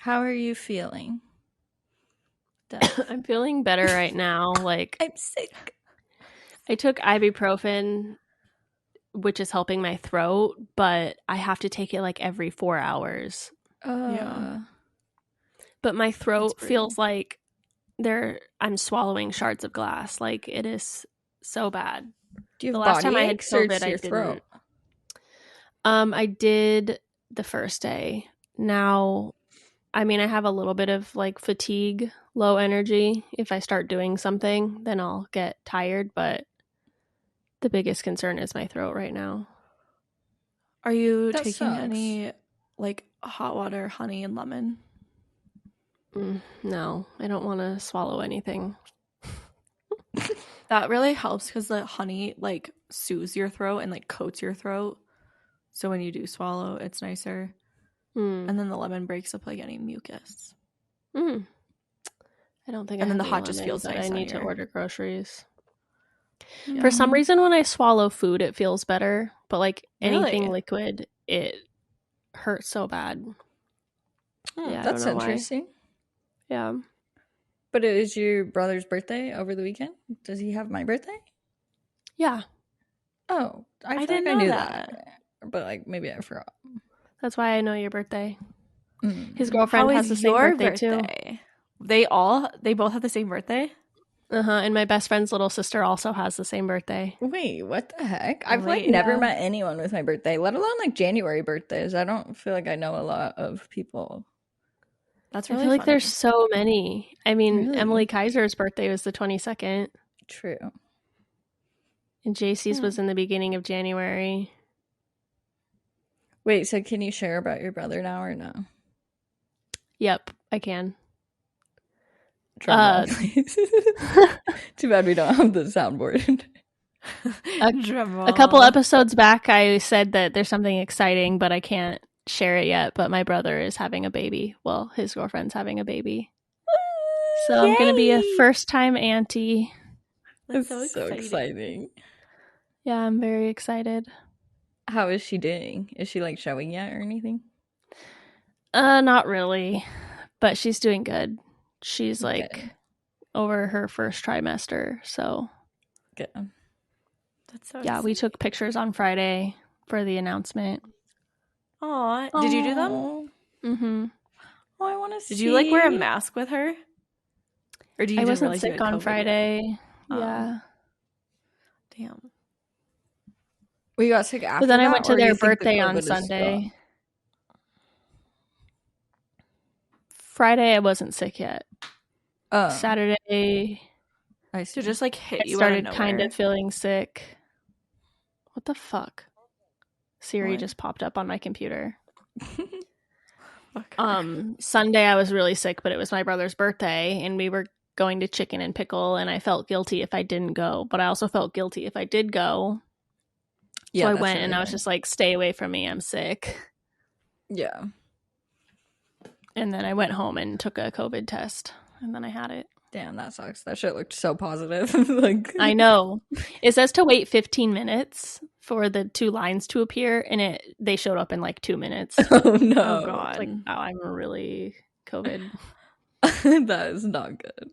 How are you feeling? I'm feeling better right now. Like, I'm sick. I took ibuprofen, which is helping my throat, but I have to take it like every 4 hours. Yeah. But my throat That's feels like I'm swallowing shards of glass. Like, it is so bad. Do you The have last time body I had aches or COVID, it's I your didn't. throat? I did the first day. Now, I mean, I have a little bit of like fatigue, low energy. If I start doing something, then I'll get tired, but the biggest concern is my throat right now. Are you That taking sucks. any like hot water, honey, and lemon? No, I don't want to swallow anything. That really helps because the honey like soothes your throat and like coats your throat. So when you do swallow, it's nicer. And then the lemon breaks up like any mucus. I don't think I And then have the any hot just lemon, feels but nice I on need to your- order groceries. Yeah. For some reason, when I swallow food, it feels better. But like anything Really? liquid, it hurts so bad. Yeah, That's I don't know interesting. why. Yeah. But it was your brother's birthday over the weekend? Does he have my birthday? Yeah. Oh, I feel didn't like I know knew that. But like maybe I forgot. That's why I know your birthday. His How girlfriend has is the same your birthday too. They both have the same birthday? And my best friend's little sister also has the same birthday. Wait, what the heck? I've like Wait. never Yeah. met anyone with my birthday, let alone like January birthdays. I don't feel like I know a lot of people. That's I really feel like funny. there's so many. I mean, Really? Emily Kaiser's birthday was the 22nd. True. And JC's was in the beginning of January. Wait, so can you share about your brother now or no? Yep, I can. Drum roll, please. Too bad we don't have the soundboard. A couple episodes back, I said that there's something exciting, but I can't share it yet. But my brother is having a baby. Well, his girlfriend's having a baby. So I'm going to be a first-time auntie. That's so exciting. Yeah, I'm very excited. How is she doing? Is she like showing yet or anything? Not really, but she's doing good. She's like over her first trimester, so good. That's so yeah, we took pictures on Friday for the announcement. Aw, did you do them? Mm-hmm. Oh, I want to see. Did you like wear a mask with her? Or do you I didn't wasn't realize you sick had on COVID Friday. yet? Yeah. Damn. We got sick after But then that, I went to or you their think the birthday COVID on is Sunday. Friday, I wasn't sick yet. Saturday, So just like hit I you started out of kind nowhere. of feeling sick. What the fuck? Siri What? just popped up on my computer. Sunday I was really sick, but it was my brother's birthday and we were going to Chicken and Pickle and I felt guilty if I didn't go, but I also felt guilty if I did go. Yeah, so I went and I was just like, stay away from me, I'm sick. Yeah. And then I went home and took a COVID test and then I had it. Damn, that sucks. That shit looked so positive. Like I know. It says to wait 15 minutes for the 2 lines to appear, and they showed up in like 2 minutes. Oh no. Oh god. It's like, oh, I'm really COVID. That is not good.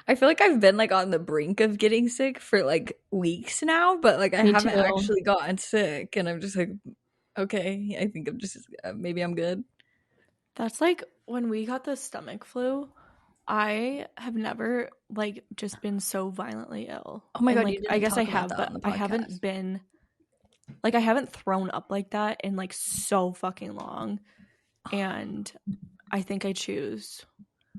I feel like I've been like on the brink of getting sick for like weeks now, but like I haven't actually gotten sick, and I'm just like, okay, I think I'm just maybe I'm good. That's like when we got the stomach flu. I have never like just been so violently ill. Oh my god, like, you didn't I guess talk I about have, that but on the I haven't podcast. been like I haven't thrown up like that in like so fucking long. And I think I choose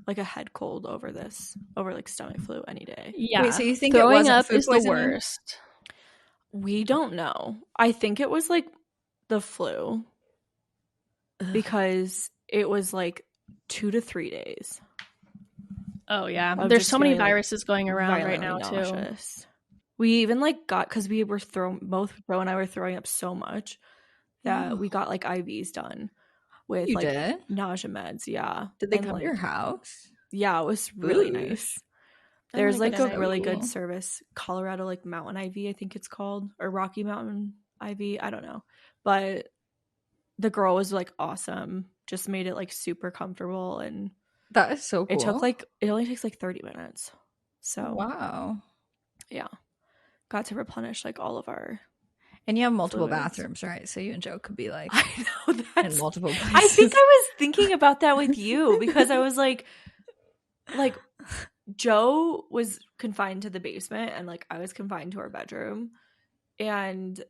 like a head cold over like stomach flu any day. Yeah. Wait, so you think throwing it wasn't up food is poisoning? the worst? We don't know. I think it was like the flu because it was like 2 to 3 days. Oh yeah, there's so many viruses going around right violently now nauseous. too. We even like got, because we were both Bro and I were throwing up so much that we got like IVs done with You like did? nausea meds. Yeah. Did they And, come like, to your house? Yeah, it was really nice. There's like a really good service, Colorado like Mountain IV, I think it's called, or Rocky Mountain IV, I don't know. But the girl was like awesome. just made it like super comfortable, and that is so cool. It only takes like 30 minutes. So wow. Yeah. Got to replenish like all of our And you have multiple fluids. bathrooms, right? So you and Joe could be like I know in multiple places. I think I was thinking about that with you because I was like Joe was confined to the basement and like I was confined to our bedroom, and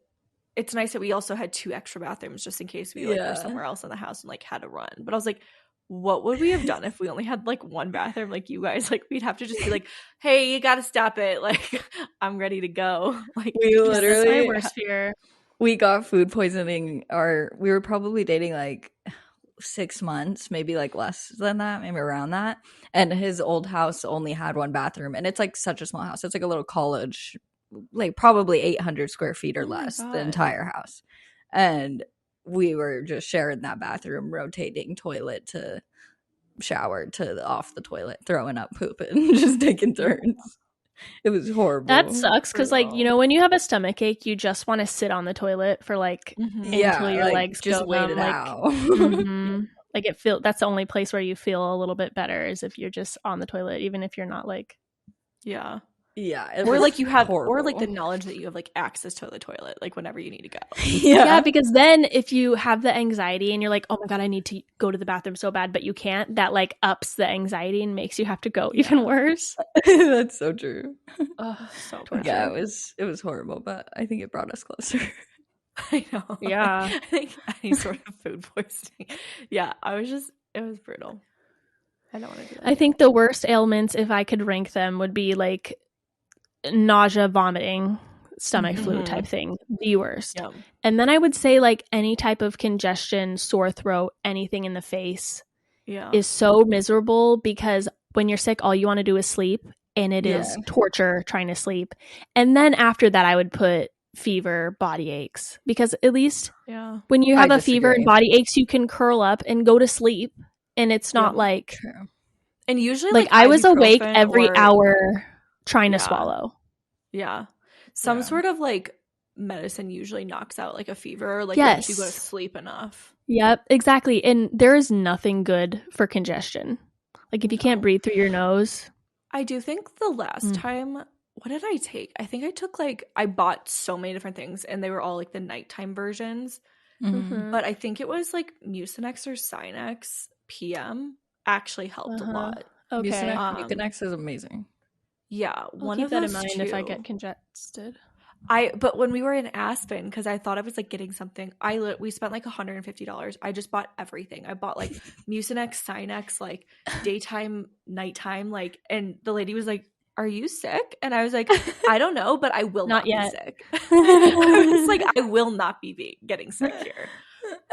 it's nice that we also had 2 extra bathrooms just in case we like were somewhere else in the house and like had to run. But I was like, what would we have done if we only had like 1 bathroom like you guys? Like we'd have to just be like, hey, you gotta stop it, like I'm ready to go. Like we literally, that's my worst fear. We got food poisoning, or we were probably dating like 6 months, maybe like less than that, maybe around that. And his old house only had 1 bathroom, and it's like such a small house. It's like a little college, like probably 800 square feet or less, the entire house. And we were just sharing that bathroom, rotating toilet to shower to off the toilet, throwing up, pooping, just taking turns. It was horrible. That sucks because, like, you know, when you have a stomach ache, you just want to sit on the toilet for like until your like, legs just go wait numb. it Like, out. like that's the only place where you feel a little bit better is if you're just on the toilet, even if you're not like or like you have horrible. Or like the knowledge that you have like access to the toilet like whenever you need to go. Yeah, because then if you have the anxiety and you're like, oh my god, I need to go to the bathroom so bad, but you can't, that like ups the anxiety and makes you have to go even worse. That's so true. So torture. Yeah, it was horrible, but I think it brought us closer. I know. Yeah. I think any sort of food poisoning. Yeah, it was brutal. I don't want to do that. I think the worst ailments, if I could rank them, would be like nausea, vomiting, stomach flu type thing, the worst. Yeah. And then I would say like any type of congestion, sore throat, anything in the face is so miserable because when you're sick, all you want to do is sleep, and it is torture trying to sleep. And then after that, I would put fever, body aches, because at least when you have a fever and body aches, you can curl up and go to sleep, and it's not like True. And usually like I was awake every hour trying to swallow. Yeah. Some sort of like medicine usually knocks out like a fever, like once you go to sleep enough. Yep, exactly. And there is nothing good for congestion. Like if you can't breathe through your nose. I do think the last time, what did I take? I think I took I bought so many different things and they were all like the nighttime versions. But I think it was like Mucinex or Sinex PM actually helped a lot. Okay. Mucinex is amazing. Yeah, I'll keep that in mind if I get congested. But when we were in Aspen, because I thought I was like getting something, we spent like $150. I just bought everything. I bought like Mucinex, Sinex, like daytime, nighttime, like, and the lady was like, "Are you sick?" And I was like, "I don't know, but I will not be sick." I was like, "I will not be getting sick here."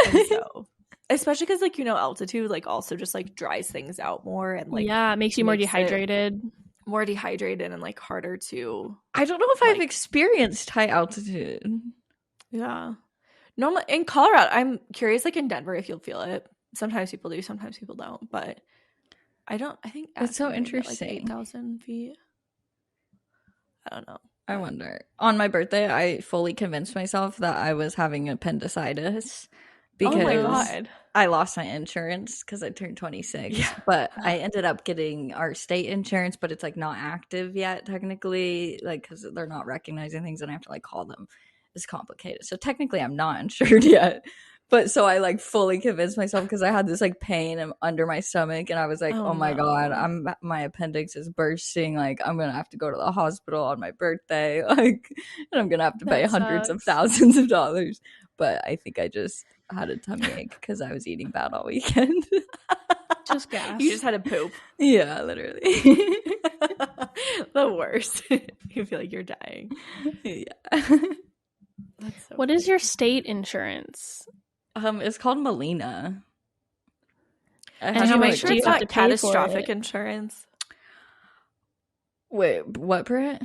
And so, especially because like, you know, altitude like also just like dries things out more and like it makes you more dehydrated. More dehydrated and like harder to. I don't know if I've experienced high altitude. Yeah. No, in Colorado, I'm curious, like in Denver, if you'll feel it. Sometimes people do, sometimes people don't. But I think that's so interesting. Like 8,000 feet. I don't know. I wonder. On my birthday, I fully convinced myself that I was having appendicitis because I lost my insurance because I turned 26. Yeah. But I ended up getting our state insurance, but it's like not active yet technically, like because they're not recognizing things and I have to like call them. It's complicated. So technically I'm not insured yet. But so I like fully convinced myself because I had this like pain under my stomach and I was like, oh my God, my appendix is bursting. Like I'm going to have to go to the hospital on my birthday. Like, and I'm going to have to pay hundreds of thousands of dollars. But I think I just had a tummy ache because I was eating bad all weekend. Just gas. You just had a poop. Yeah, literally. The worst. You feel like you're dying. Yeah. That's so what is your state insurance? It's called Molina. And how much sure it's not catastrophic insurance? Wait, what, Britt?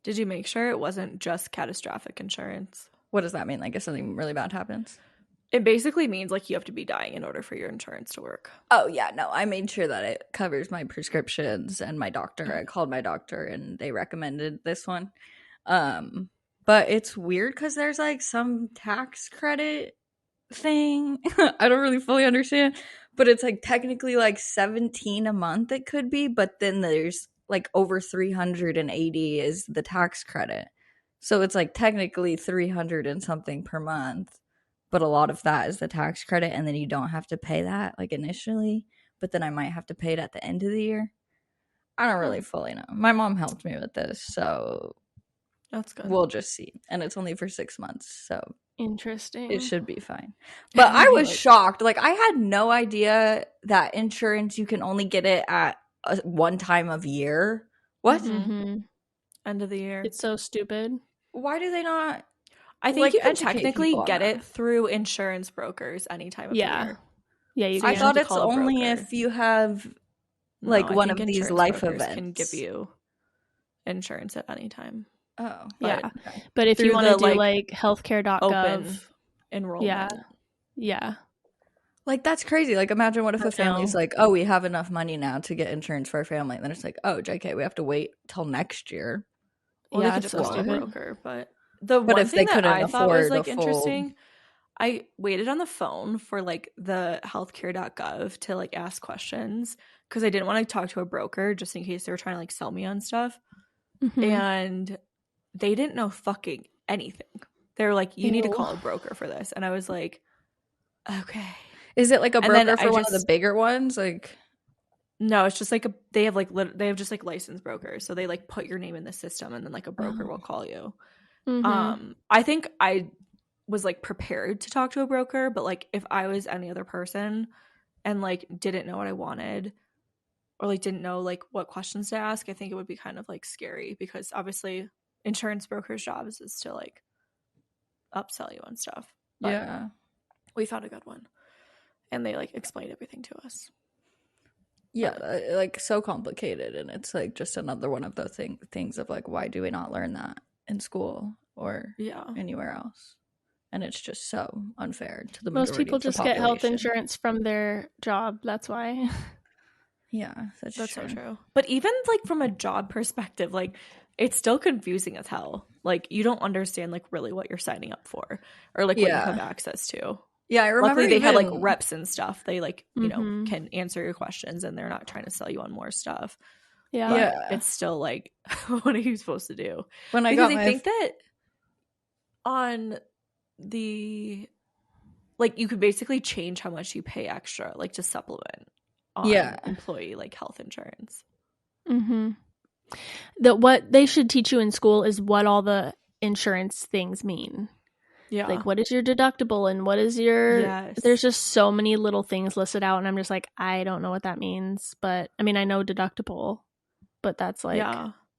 Did you make sure it wasn't just catastrophic insurance? What does that mean? Like if something really bad happens? It basically means like you have to be dying in order for your insurance to work. Oh, yeah. No, I made sure that it covers my prescriptions and my doctor. I called my doctor and they recommended this one. But it's weird because there's like some tax credit thing. I don't really fully understand, but it's like technically like 17 a month it could be, but then there's like over 380 is the tax credit. So it's like technically 300 and something per month, but a lot of that is the tax credit, and then you don't have to pay that like initially, but then I might have to pay it at the end of the year. I don't really fully know. My mom helped me with this, so that's good. We'll just see. And it's only for 6 months, so interesting. It should be fine. But I was shocked. Like, I had no idea that insurance, you can only get it at one time of year. What? Mm-hmm. End of the year. It's so stupid. Why do they not? I think you can technically get it through insurance brokers any time of the year. Yeah, you can. I thought it's only if you have like one of these life events can give you insurance at any time. Oh, yeah. But if you want to do like healthcare.gov enrollment. Yeah. Like, that's crazy. Like, imagine what if a family's like, oh, we have enough money now to get insurance for our family. And then it's like, oh, JK, we have to wait till next year. Well, they could just call a broker. But the one thing that I thought was like interesting, I waited on the phone for like the healthcare.gov to like ask questions because I didn't want to talk to a broker just in case they were trying to like sell me on stuff. Mm-hmm. And they didn't know fucking anything. They were like, you need to call a broker for this. And I was like, okay. Is it like a broker for one of the bigger ones? Like, no, it's just like they have just like licensed brokers. So they like put your name in the system and then like a broker will call you. Mm-hmm. I think I was like prepared to talk to a broker, but like if I was any other person and like didn't know what I wanted or like didn't know like what questions to ask, I think it would be kind of like scary because obviously insurance brokers' jobs is to like upsell you on stuff. But yeah, we found a good one, and they like explained everything to us. Yeah, like so complicated, and it's like just another one of those things of like, why do we not learn that in school or anywhere else? And it's just so unfair to the majority. Most people just get health insurance from their job. That's why. Yeah, that's so true. But even like from a job perspective, like it's still confusing as hell. Like you don't understand like really what you're signing up for or like what you have access to. Yeah, I remember. Luckily, they had like reps and stuff. They like you know can answer your questions and they're not trying to sell you on more stuff. Yeah, but it's still like, what are you supposed to do? Because I think that on the like you could basically change how much you pay extra, like to supplement on employee like health insurance. Mm-hmm. What they should teach you in school is what all the insurance things mean. Yeah, like what is your deductible and what is your there's just so many little things listed out and I'm just like, I don't know what that means, but I mean I know deductible, but that's like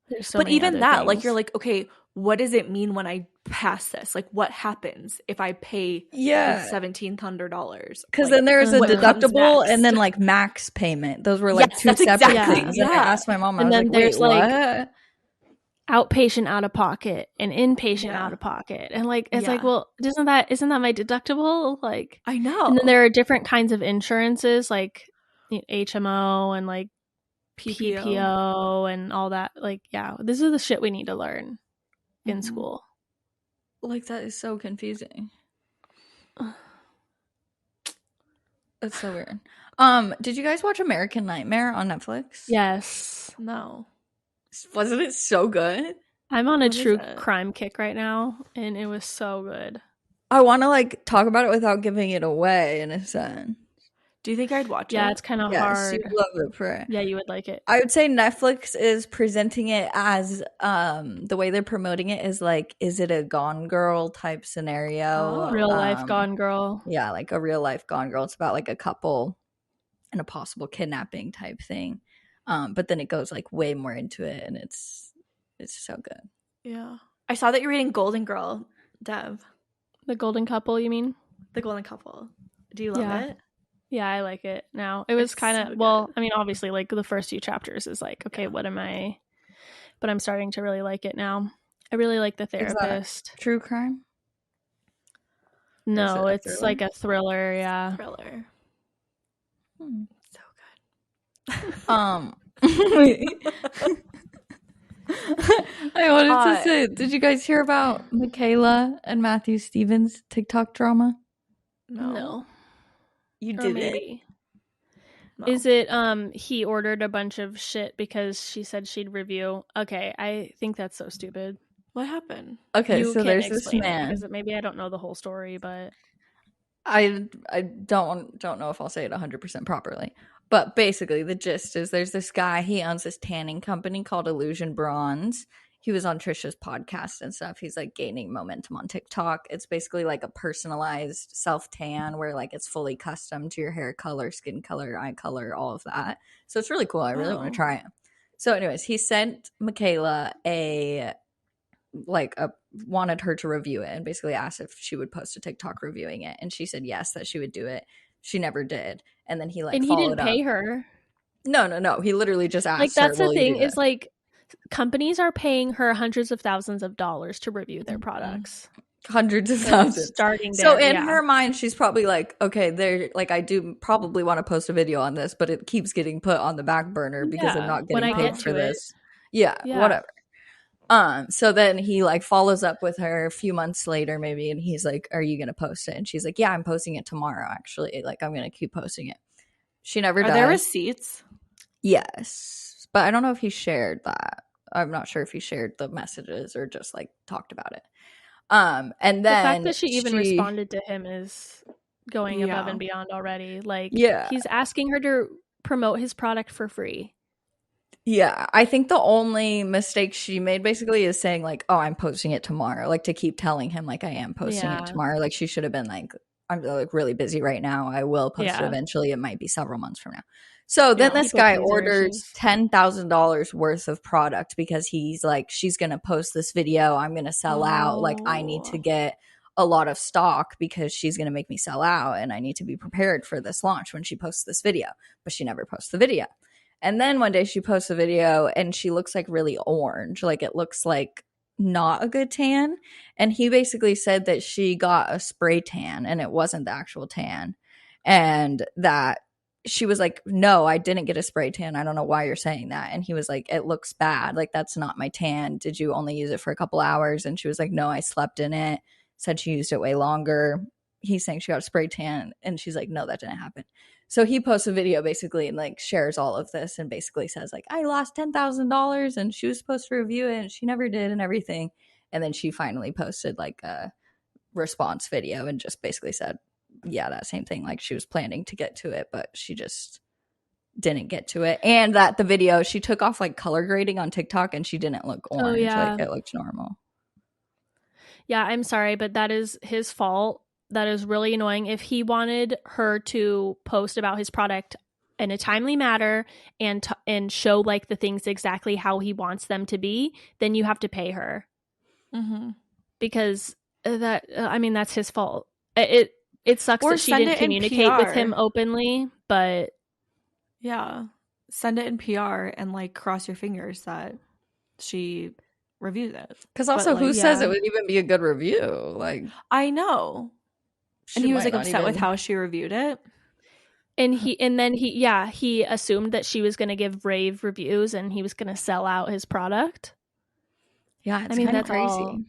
there's so many even other that things. like you're like, okay, what does it mean when I pass this? Like what happens if I pay $1,700? Because then there's a deductible and then like max payment. Those were like two separate things. Yeah. And I asked my mom, I was like, wait, what? Outpatient out of pocket and inpatient out of pocket, and like it's like, well, isn't that my deductible? Like I know. And then there are different kinds of insurances like HMO and like PPO and all that. Like this is the shit we need to learn in school. Like that is so confusing. That's so weird. Did you guys watch American Nightmare on Netflix? Yes. No. Wasn't it so good? I'm on a true crime kick right now, and it was so good. I want to like talk about it without giving it away in a sense. Do you think I'd watch it? Yeah, it's kind of hard. You love it, Pray. Yeah, you would like it. I would say Netflix is presenting it as the way they're promoting it is like, is it a Gone Girl type scenario? Real life Gone Girl. Yeah, like a real life Gone Girl. It's about like a couple and a possible kidnapping type thing. But then it goes like way more into it, and it's so good. Yeah, I saw that you're reading Golden Girl, Dev. The Golden Couple, you mean? The Golden Couple. Do you love it? Yeah, I like it now. It was kind of I mean, obviously, like the first few chapters is like, okay, what am I? But I'm starting to really like it now. I really like the therapist. True crime? No, it's like a thriller. Yeah, thriller. So good. I wanted to say, did you guys hear about Michaela and Matthew Stevens' TikTok drama? No. You Or did maybe. No. Is it he ordered a bunch of shit because she said she'd review? Okay, I think that's so stupid. What happened? Okay, You so can there's this explain it man. because maybe I don't know the whole story, but I don't know if I'll say it 100% properly, but basically the gist is there's this guy, he owns this tanning company called Illusion Bronze. He was on Trisha's podcast and stuff. He's like gaining momentum on TikTok. It's basically like a personalized self tan where like it's fully custom to your hair color, skin color, eye color, all of that. So it's really cool. I really want to try it. So anyways, he sent Michaela wanted her to review it and basically asked if she would post a TikTok reviewing it, and she said yes, that she would do it. She never did, and then he and he didn't pay her. No, he literally just asked like her. That's the thing is like companies are paying her hundreds of thousands of dollars to review their products. Hundreds of thousands starting there. So in her mind, she's probably like, okay, they're like, I do probably want to post a video on this, but it keeps getting put on the back burner because I'm not getting paid for this. Yeah, whatever. So then he like follows up with her a few months later maybe, and he's like, are you gonna post it? And she's like, yeah, I'm posting it tomorrow, actually. Like, I'm gonna keep posting it. She never does. Are there receipts? Yes, but I don't know if he shared that. I'm not sure if he shared the messages or just like talked about it. And then the fact that she even responded to him is going above and beyond already. Like, he's asking her to promote his product for free. Yeah, I think the only mistake she made basically is saying like, oh, I'm posting it tomorrow, like to keep telling him like I am posting it tomorrow. Like she should have been like, I'm like really busy right now. I will post it eventually. It might be several months from now. So then this guy orders $10,000 worth of product because he's like, she's going to post this video. I'm going to sell out. Like I need to get a lot of stock because she's going to make me sell out, and I need to be prepared for this launch when she posts this video. But she never posts the video. And then one day she posts a video and she looks like really orange. Like it looks like not a good tan. And he basically said that she got a spray tan and it wasn't the actual tan. And that she was like, no, I didn't get a spray tan. I don't know why you're saying that. And he was like, it looks bad. Like that's not my tan. Did you only use it for a couple hours? And she was like, no, I slept in it. Said she used it way longer. He's saying she got a spray tan. And she's like, no, that didn't happen. So he posts a video basically and like shares all of this and basically says like, I lost $10,000 and she was supposed to review it and she never did and everything. And then she finally posted like a response video and just basically said, yeah, that same thing. Like she was planning to get to it, but she just didn't get to it. And that the video, she took off like color grading on TikTok and she didn't look orange. Like it looked normal. Yeah, I'm sorry, but that is his fault. That is really annoying. If he wanted her to post about his product in a timely manner and show like the things exactly how he wants them to be, then you have to pay her. Mm-hmm. Because that's his fault. It sucks that she didn't communicate with him openly, but yeah, send it in PR and like cross your fingers that she reviews it. Because also, who says it would even be a good review? Like, I know. And he was like upset with how she reviewed it. And he assumed that she was going to give rave reviews and he was going to sell out his product. Yeah, it's kind of crazy.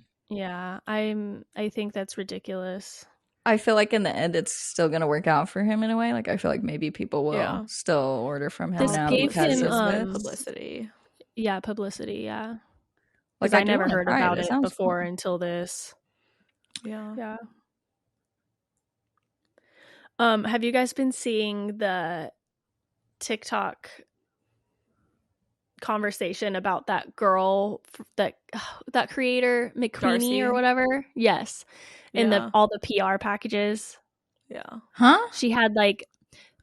I think that's ridiculous. I feel like in the end it's still going to work out for him in a way. Like I feel like maybe people will still order from him now because of publicity. Yeah, publicity, yeah. Like I never heard about it before until this. Yeah. Have you guys been seeing the TikTok conversation about that girl, that creator McQueenie Darcy? Or whatever? Yes, in all the PR packages. Yeah. Huh? She had like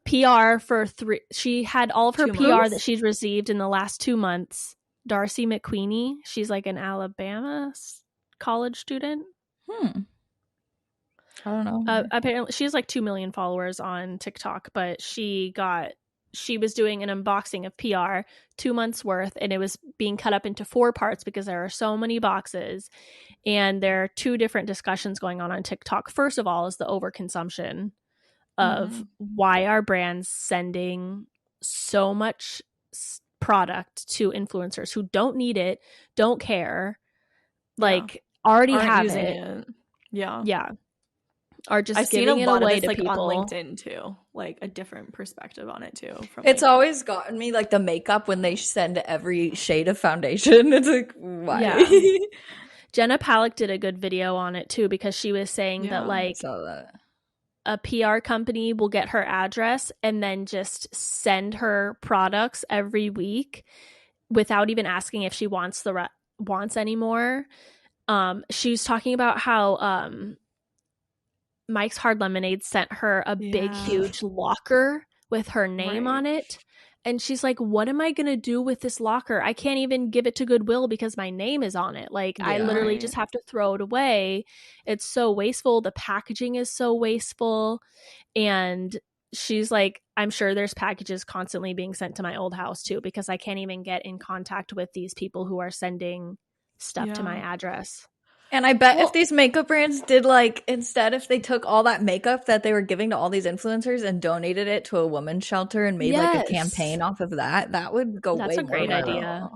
PR for she had all of her PR that she's received in the last 2 months. Darcy McQueenie. She's like an Alabama college student. I don't know. Apparently she has like 2 million followers on TikTok, but she was doing an unboxing of PR 2 months worth, and it was being cut up into 4 parts because there are so many boxes. And there are 2 different discussions going on TikTok. First of all is the overconsumption of why are brands sending so much product to influencers who don't need it, don't care, like already have it. Yeah. are just I've seen giving a it lot of away this to like people. on LinkedIn too, like a different perspective on it too. It's always gotten me like the makeup when they send every shade of foundation. It's like, why? Yeah. Jenna Palak did a good video on it too, because she was saying that like a PR company will get her address and then just send her products every week without even asking if she wants any more. She was talking about how Mike's Hard Lemonade sent her a big, huge locker with her name on it. And she's like, what am I going to do with this locker? I can't even give it to Goodwill because my name is on it. Like, I literally just have to throw it away. It's so wasteful. The packaging is so wasteful. And she's like, I'm sure there's packages constantly being sent to my old house too, because I can't even get in contact with these people who are sending stuff to my address. And I bet if these makeup brands did like, instead if they took all that makeup that they were giving to all these influencers and donated it to a women's shelter and made like a campaign off of that, that would go way more. That's a great idea.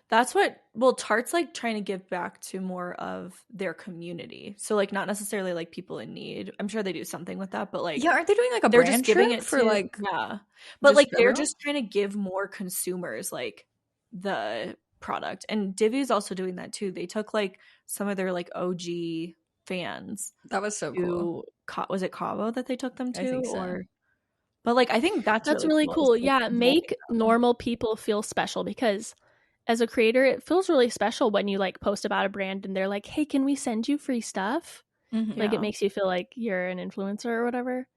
That's what, Tarte's like trying to give back to more of their community. So like not necessarily like people in need. I'm sure they do something with that, but like, aren't they doing like a they're brand just giving trip it for to, like, but like they're just trying to give more consumers like the product. And Divi's also doing that too. They took like some of their like OG fans. That was so cool. Was it Cabo that they took them to? I think so. Or but like I think that's really cool. Like, yeah, make normal people feel special, because as a creator, it feels really special when you like post about a brand and they're like, hey, can we send you free stuff? Like it makes you feel like you're an influencer or whatever.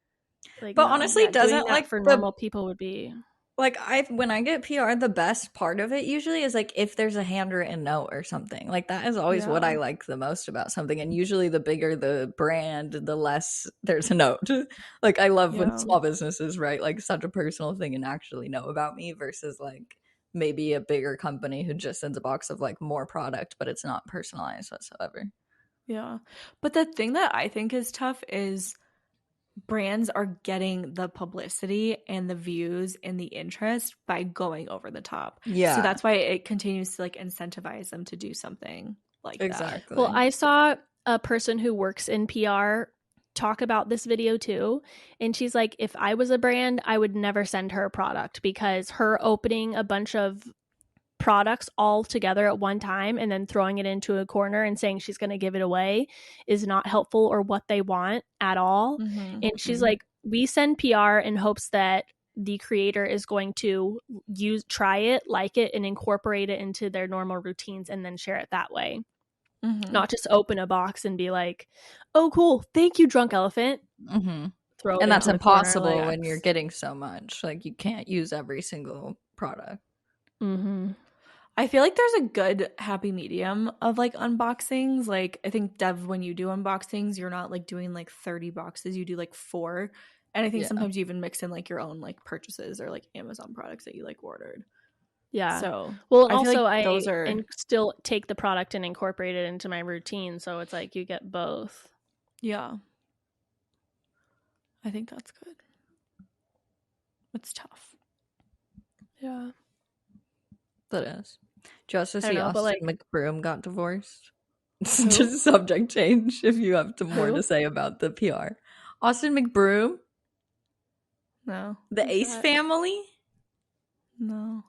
Like, but honestly, doesn't doing that like for normal people would be like, when I get PR, the best part of it usually is like if there's a handwritten note or something. Like that is always what I like the most about something. And usually the bigger the brand, the less there's a note. Like I love when small businesses write like such a personal thing and actually know about me versus like maybe a bigger company who just sends a box of like more product, but it's not personalized whatsoever. Yeah. But the thing that I think is tough is brands are getting the publicity and the views and the interest by going over the top. So that's why it continues to like incentivize them to do something like that. Well, I saw a person who works in PR talk about this video too, and she's like, if I was a brand, I would never send her a product, because her opening a bunch of products all together at one time and then throwing it into a corner and saying she's going to give it away is not helpful or what they want at all. And she's like, we send PR in hopes that the creator is going to try it, like it, and incorporate it into their normal routines and then share it that way. Not just open a box and be like, oh cool, thank you, drunk elephant. Throw it and that's into impossible corner, like, when you're getting so much. Like you can't use every single product. I feel like there's a good happy medium of like unboxings. Like I think, Dev, when you do unboxings, you're not like doing like 30 boxes, you do like 4. And I think sometimes you even mix in like your own like purchases or like Amazon products that you like ordered. Yeah. So well, also like those are and still take the product and incorporate it into my routine. So it's like you get both. Yeah. I think that's good. It's tough. Yeah. That is. Just see Austin McBroom got divorced. Just a subject change if you have more to say about the PR. Austin McBroom? No. The Ace family? No.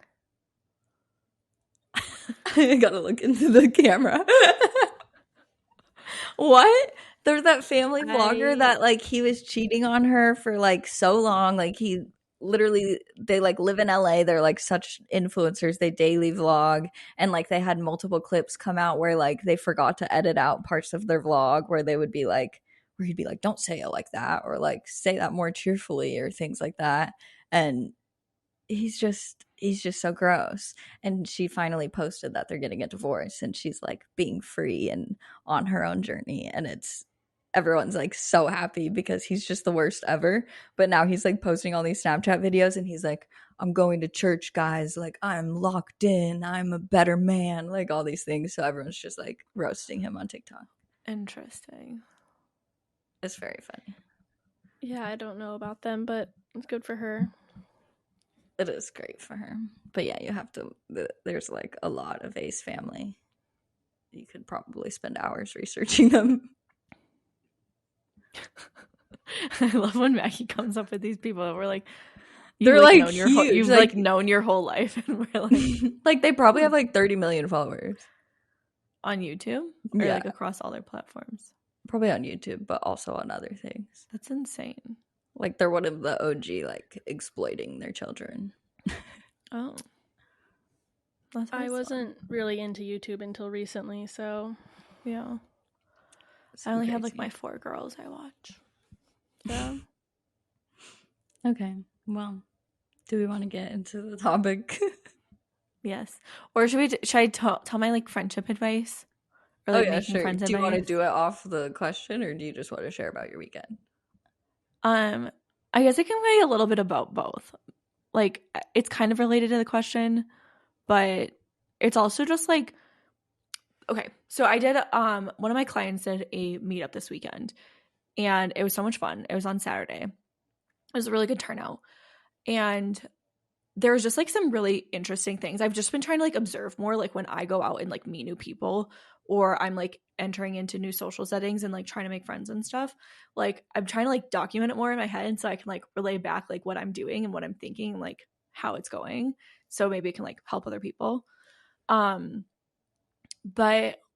I gotta look into the camera. What? There's that family vlogger that like he was cheating on her for like so long. Like he literally, they like live in LA. They're like such influencers. They daily vlog, and like they had multiple clips come out where like they forgot to edit out parts of their vlog where they would be like, where he'd be like, don't say it like that, or like say that more cheerfully, or things like that. And he's just so gross. And she finally posted that they're getting a divorce, and she's like being free and on her own journey, and everyone's like so happy because he's just the worst ever. But now he's like posting all these Snapchat videos and he's like, I'm going to church, guys, like I'm locked in, I'm a better man, like all these things. So everyone's just like roasting him on TikTok. Interesting. It's very funny. Yeah, I don't know about them, but it's good for her. It is great for her. But yeah, you have to, there's like a lot of Ace family. You could probably spend hours researching them. I love when Maggie comes up with these people that we're like, they're like huge. You've like known your whole life, and we're like, like they probably have like 30 million followers on YouTube, or like across all their platforms. Probably on YouTube, but also on other things. That's insane. Like they're one of the OG like exploiting their children. Oh, I wasn't really into YouTube until recently, so yeah. I only have like my 4 girls I watch. Yeah. Okay. Well, do we want to get into the topic? Yes. Or should I tell my like friendship advice? Or like making friends advice? Do you want to do it off the question, or do you just want to share about your weekend? I guess I can say a little bit about both. Like it's kind of related to the question, but it's also just like, okay, so I did one of my clients did a meetup this weekend, and it was so much fun. It was on Saturday. It was a really good turnout, and there was just like some really interesting things. I've just been trying to like observe more, like when I go out and like meet new people, or I'm like entering into new social settings and like trying to make friends and stuff. Like I'm trying to like document it more in my head so I can like relay back like what I'm doing and what I'm thinking and like how it's going. So maybe it can like help other people. But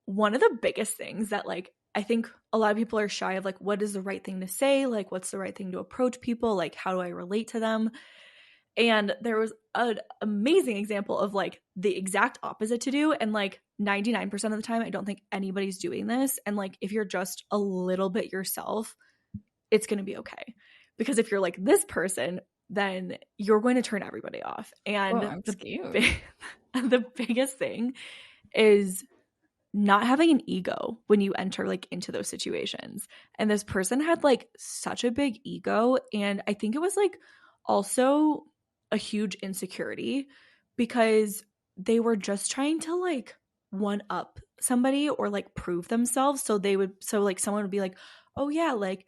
one of the biggest things that like I think a lot of people are shy of, like, what is the right thing to say? Like, what's the right thing to approach people? Like, how do I relate to them? And there was an amazing example of like the exact opposite to do. And like 99% of the time, I don't think anybody's doing this. And like, if you're just a little bit yourself, it's going to be okay. Because if you're like this person, then you're going to turn everybody off. And the biggest thing is not having an ego when you enter like into those situations. And this person had like such a big ego. And I think it was like also a huge insecurity because they were just trying to like one up somebody or like prove themselves. So like someone would be like, oh yeah, like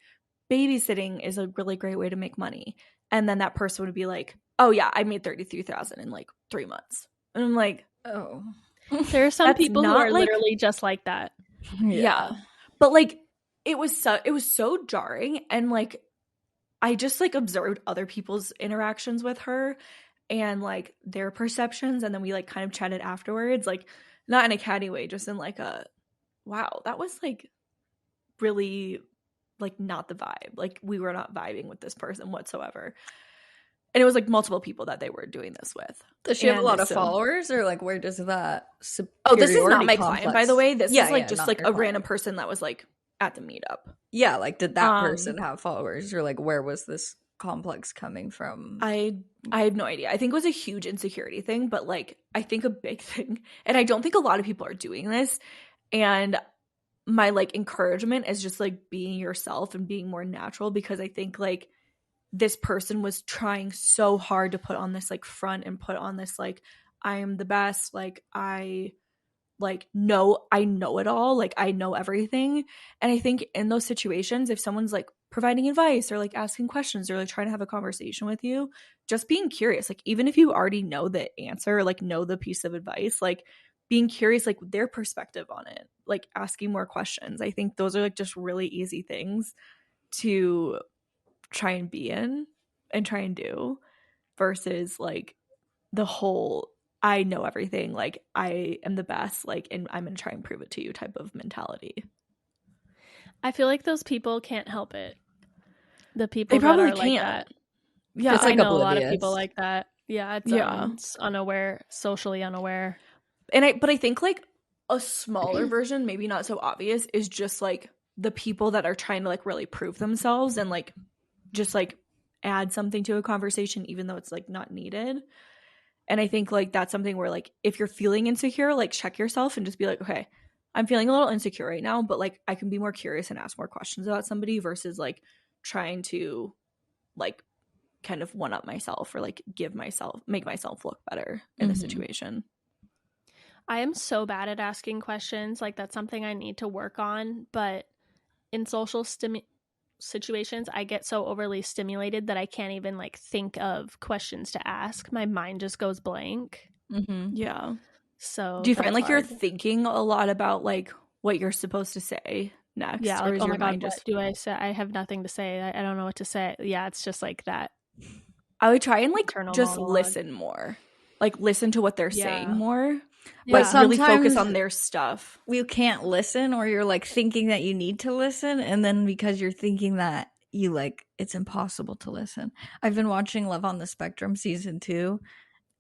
babysitting is a really great way to make money. And then that person would be like, oh yeah, I made $33,000 in like 3 months. And I'm like, oh. There are some people who are like, literally just like that. Yeah. But like it was so jarring, and like I just like observed other people's interactions with her and like their perceptions, and then we like kind of chatted afterwards, like not in a catty way, just in like a wow, that was like really like not the vibe. Like we were not vibing with this person whatsoever. And it was like multiple people that they were doing this with. Does she have a lot of followers, or like where does that Oh, this is not my client, by the way. This is like just like a client. Random person that was like at the meetup. Yeah, like did that person have followers, or like where was this complex coming from? I have no idea. I think it was a huge insecurity thing, but like I think a big thing, and I don't think a lot of people are doing this, and my like encouragement is just like being yourself and being more natural, because I think like this person was trying so hard to put on this like front and put on this like I am the best, like I know it all, like I know everything. And I think in those situations, if someone's like providing advice or like asking questions or like trying to have a conversation with you, just being curious, like even if you already know the answer or like know the piece of advice, like being curious, like their perspective on it, like asking more questions. I think those are like just really easy things to try and be in and try and do, versus like the whole I know everything, like I am the best, like, and I'm gonna try and prove it to you type of mentality. I feel like those people can't help it. The people they probably that are can't. Like that. Yeah, I know a lot of people like that. Yeah, it's unaware, socially unaware. But I think like a smaller version, maybe not so obvious, is just like the people that are trying to like really prove themselves and like just like add something to a conversation even though it's like not needed. And I think like that's something where like if you're feeling insecure, like check yourself and just be like, okay, I'm feeling a little insecure right now, but like I can be more curious and ask more questions about somebody, versus like trying to like kind of one up myself or like make myself look better in a situation. I am so bad at asking questions. Like that's something I need to work on, but in social situations, I get so overly stimulated that I can't even like think of questions to ask. My mind just goes blank. Yeah. So do you find like you're thinking a lot about like what you're supposed to say next? Yeah, Or like, is oh your my God, mind what just... do I say? I have nothing to say. I don't know what to say. Yeah, it's just like that I would try and like internal just monologue. listen more. Like listen to what they're saying more. But Like really focus sometimes on their stuff. you can't listen, or you're like thinking that you need to listen, and then because you're thinking that, you like, it's impossible to listen. I've been watching Love on the Spectrum season 2,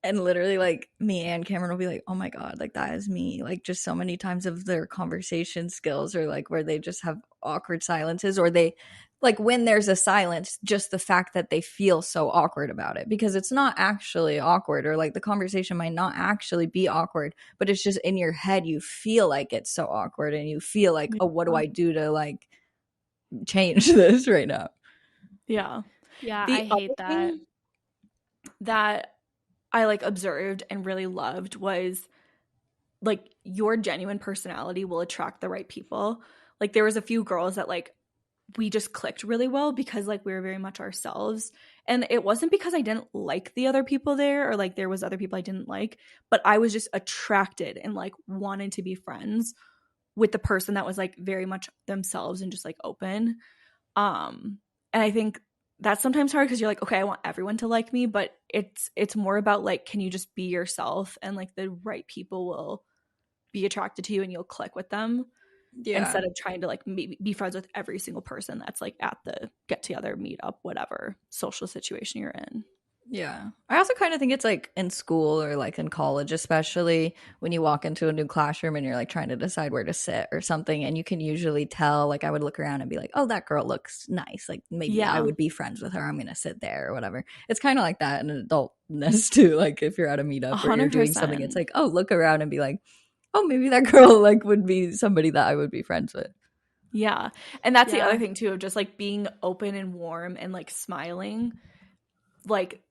and literally like me and Cameron will be like, oh my God, like that is me. Like just so many times of their conversation skills, or like where they just have awkward silences, or they like when there's a silence, just the fact that they feel so awkward about it, because it's not actually awkward, or like the conversation might not actually be awkward, but it's just in your head you feel like it's so awkward, and you feel like, oh, what do I do to like change this right now? Yeah. Yeah, The I hate other that. thing that I like observed and really loved was like your genuine personality will attract the right people. Like there was a few girls that like we just clicked really well because like we were very much ourselves, and it wasn't because I didn't like the other people there, or like there was other people I didn't like, but I was just attracted and like wanted to be friends with the person that was like very much themselves and just like open. And I think that's sometimes hard because you're like, okay, I want everyone to like me, but it's more about like, can you just be yourself, and like the right people will be attracted to you and you'll click with them. Yeah. Instead of trying to like maybe be friends with every single person that's like at the get together, meet up, whatever social situation you're in. Yeah. I also kind of think it's like in school, or like in college, especially when you walk into a new classroom and you're like trying to decide where to sit or something. And you can usually tell, like I would look around and be like, oh, that girl looks nice. Like maybe I would be friends with her. I'm going to sit there or whatever. It's kind of like that in adultness too. Like if you're at a meetup or you're doing something, it's like, oh, look around and be like, oh, maybe that girl like would be somebody that I would be friends with. Yeah. And that's the other thing too, of just like being open and warm and like smiling. Like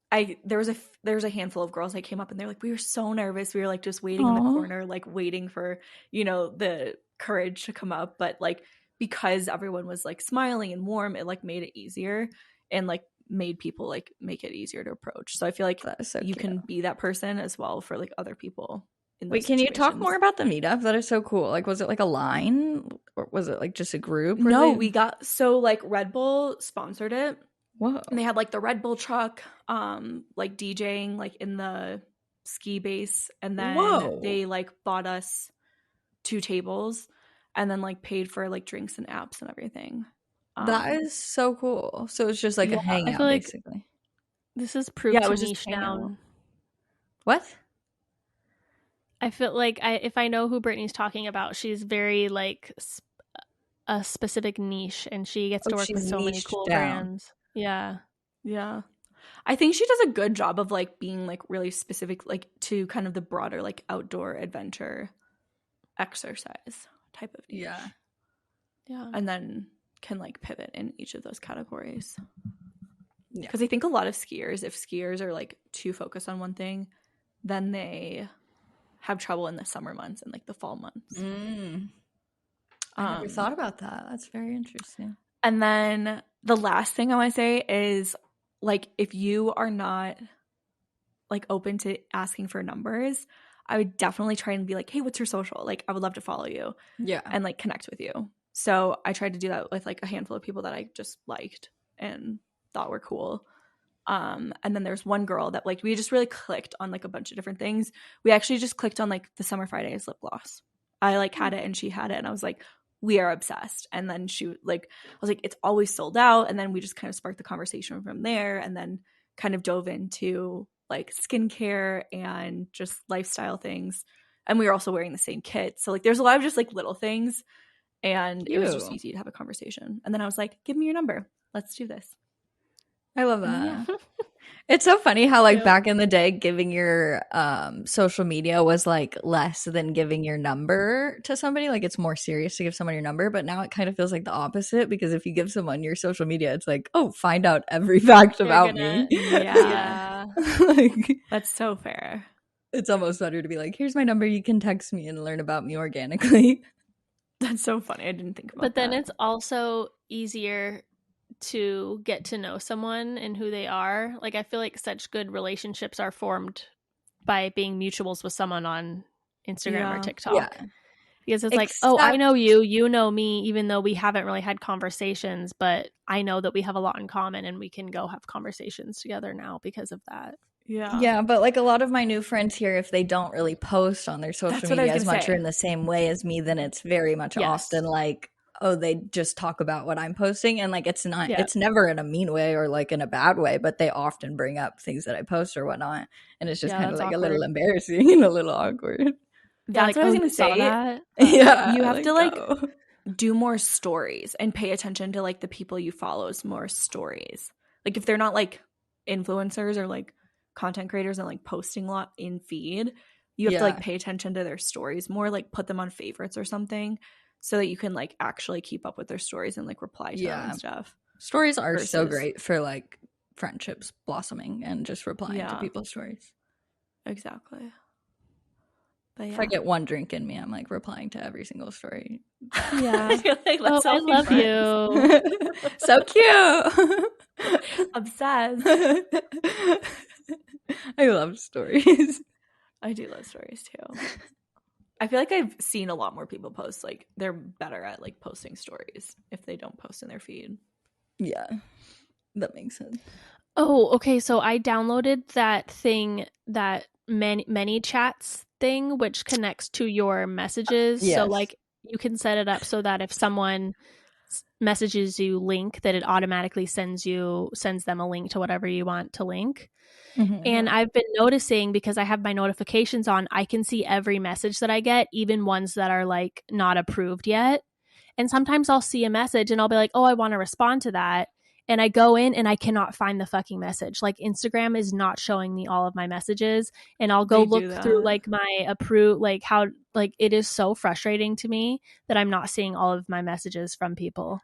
there was a handful of girls that came up and they're like, we were so nervous. We were like just waiting in the corner, like waiting for, you know, the courage to come up. But like because everyone was like smiling and warm, it like made it easier and like made people like make it easier to approach. So I feel like you can be that person as well for like other people. Wait, can you talk more about the meetup? That is so cool. Like, was it like a line, or was it like just a group? No, we got, so like Red Bull sponsored it. Whoa. And they had like the Red Bull truck, like DJing like in the ski base, and then they like bought us 2 tables, and then like paid for like drinks and apps and everything. That is so cool. So it's just like a hangout, like, basically. This is proof to niche down. What? I feel like if I know who Brittany's talking about, she's very like a specific niche, and she gets to work with so many cool brands. Yeah. Yeah. I think she does a good job of like being like really specific, like to kind of the broader like outdoor adventure exercise type of niche. Yeah. And then can like pivot in each of those categories. Yeah. Because I think a lot of skiers, if skiers are like too focused on one thing, then they have trouble in the summer months and like the fall months. I never thought about that. That's very interesting. And then the last thing I want to say is like, if you are not like open to asking for numbers, I would definitely try and be like, hey, what's your social? Like, I would love to follow you. Yeah. And like connect with you. So I tried to do that with like a handful of people that I just liked and thought were cool. And then there's one girl that like we just really clicked on like a bunch of different things. We actually just clicked on like the Summer Fridays lip gloss. I like had it and she had it, and I was like, we are obsessed. And then she like, I was like, it's always sold out. And then we just kind of sparked the conversation from there, and then kind of dove into like skincare and just lifestyle things. And we were also wearing the same kit. So like there's a lot of just like little things, and it was just easy to have a conversation. And then I was like, give me your number. Let's do this. I love that. Yeah. It's so funny how like back in the day, giving your social media was like less than giving your number to somebody. Like it's more serious to give someone your number, but now it kind of feels like the opposite, because if you give someone your social media, it's like, oh, find out every fact about me. Yeah. Like, that's so fair. It's almost better to be like, here's my number, you can text me and learn about me organically. That's so funny. I didn't think about that. But then it's also easier to get to know someone and who they are. Like I feel like such good relationships are formed by being mutuals with someone on Instagram or TikTok. Because it's like, oh, I know you, you know me, even though we haven't really had conversations, but I know that we have a lot in common and we can go have conversations together now because of that. Yeah, but like a lot of my new friends here, if they don't really post on their social media as much or in the same way as me, then it's very much often like, oh, they just talk about what I'm posting, and like it's not, it's never in a mean way or like in a bad way, but they often bring up things that I post or whatnot, and it's just kind of like awkward. A little embarrassing and a little awkward. That's what I was gonna say. Yeah, you have to like do more stories and pay attention to like the people you follow's more stories. Like if they're not like influencers or like content creators and like posting a lot in feed, you have to like pay attention to their stories more, like put them on favorites or something so that you can like actually keep up with their stories and like reply to them and stuff. Stories are so great for like friendships blossoming and just replying to people's stories. Exactly. But if I get one drink in me, I'm like replying to every single story. Yeah. Like, I love you. So cute. Obsessed. I love stories. I do love stories too. I feel like I've seen a lot more people post, like they're better at like posting stories if they don't post in their feed. Yeah, that makes sense. Oh, okay. So I downloaded that thing, that many chats thing, which connects to your messages. So like you can set it up so that if someone messages you link, that it automatically sends them a link to whatever you want to link. And I've been noticing, because I have my notifications on, I can see every message that I get, even ones that are like not approved yet. And sometimes I'll see a message and I'll be like, oh, I want to respond to that. And I go in and I cannot find the fucking message. Like Instagram is not showing me all of my messages, and I'll go look through like my approved, like how, like it is so frustrating to me that I'm not seeing all of my messages from people.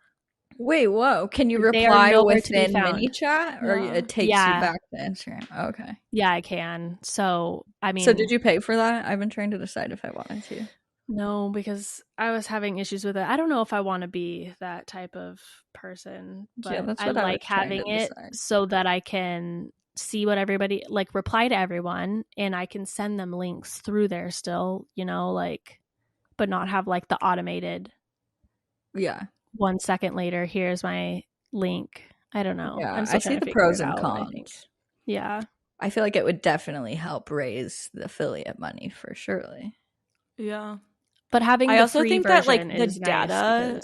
Wait, whoa. Can you reply within mini chat, or it takes you back to Instagram? Okay. Yeah, I can. So, I mean. So did you pay for that? I've been trying to decide if I wanted to. No, because I was having issues with it. I don't know if I want to be that type of person, but I like having it so that I can see what everybody, like reply to everyone, and I can send them links through there still, you know, like, but not have like the automated. Yeah. 1 second later, here's my link. I don't know. Yeah, I see the pros and cons. Yeah. I feel like it would definitely help raise the affiliate money for surely. Yeah. But having I also think that like the data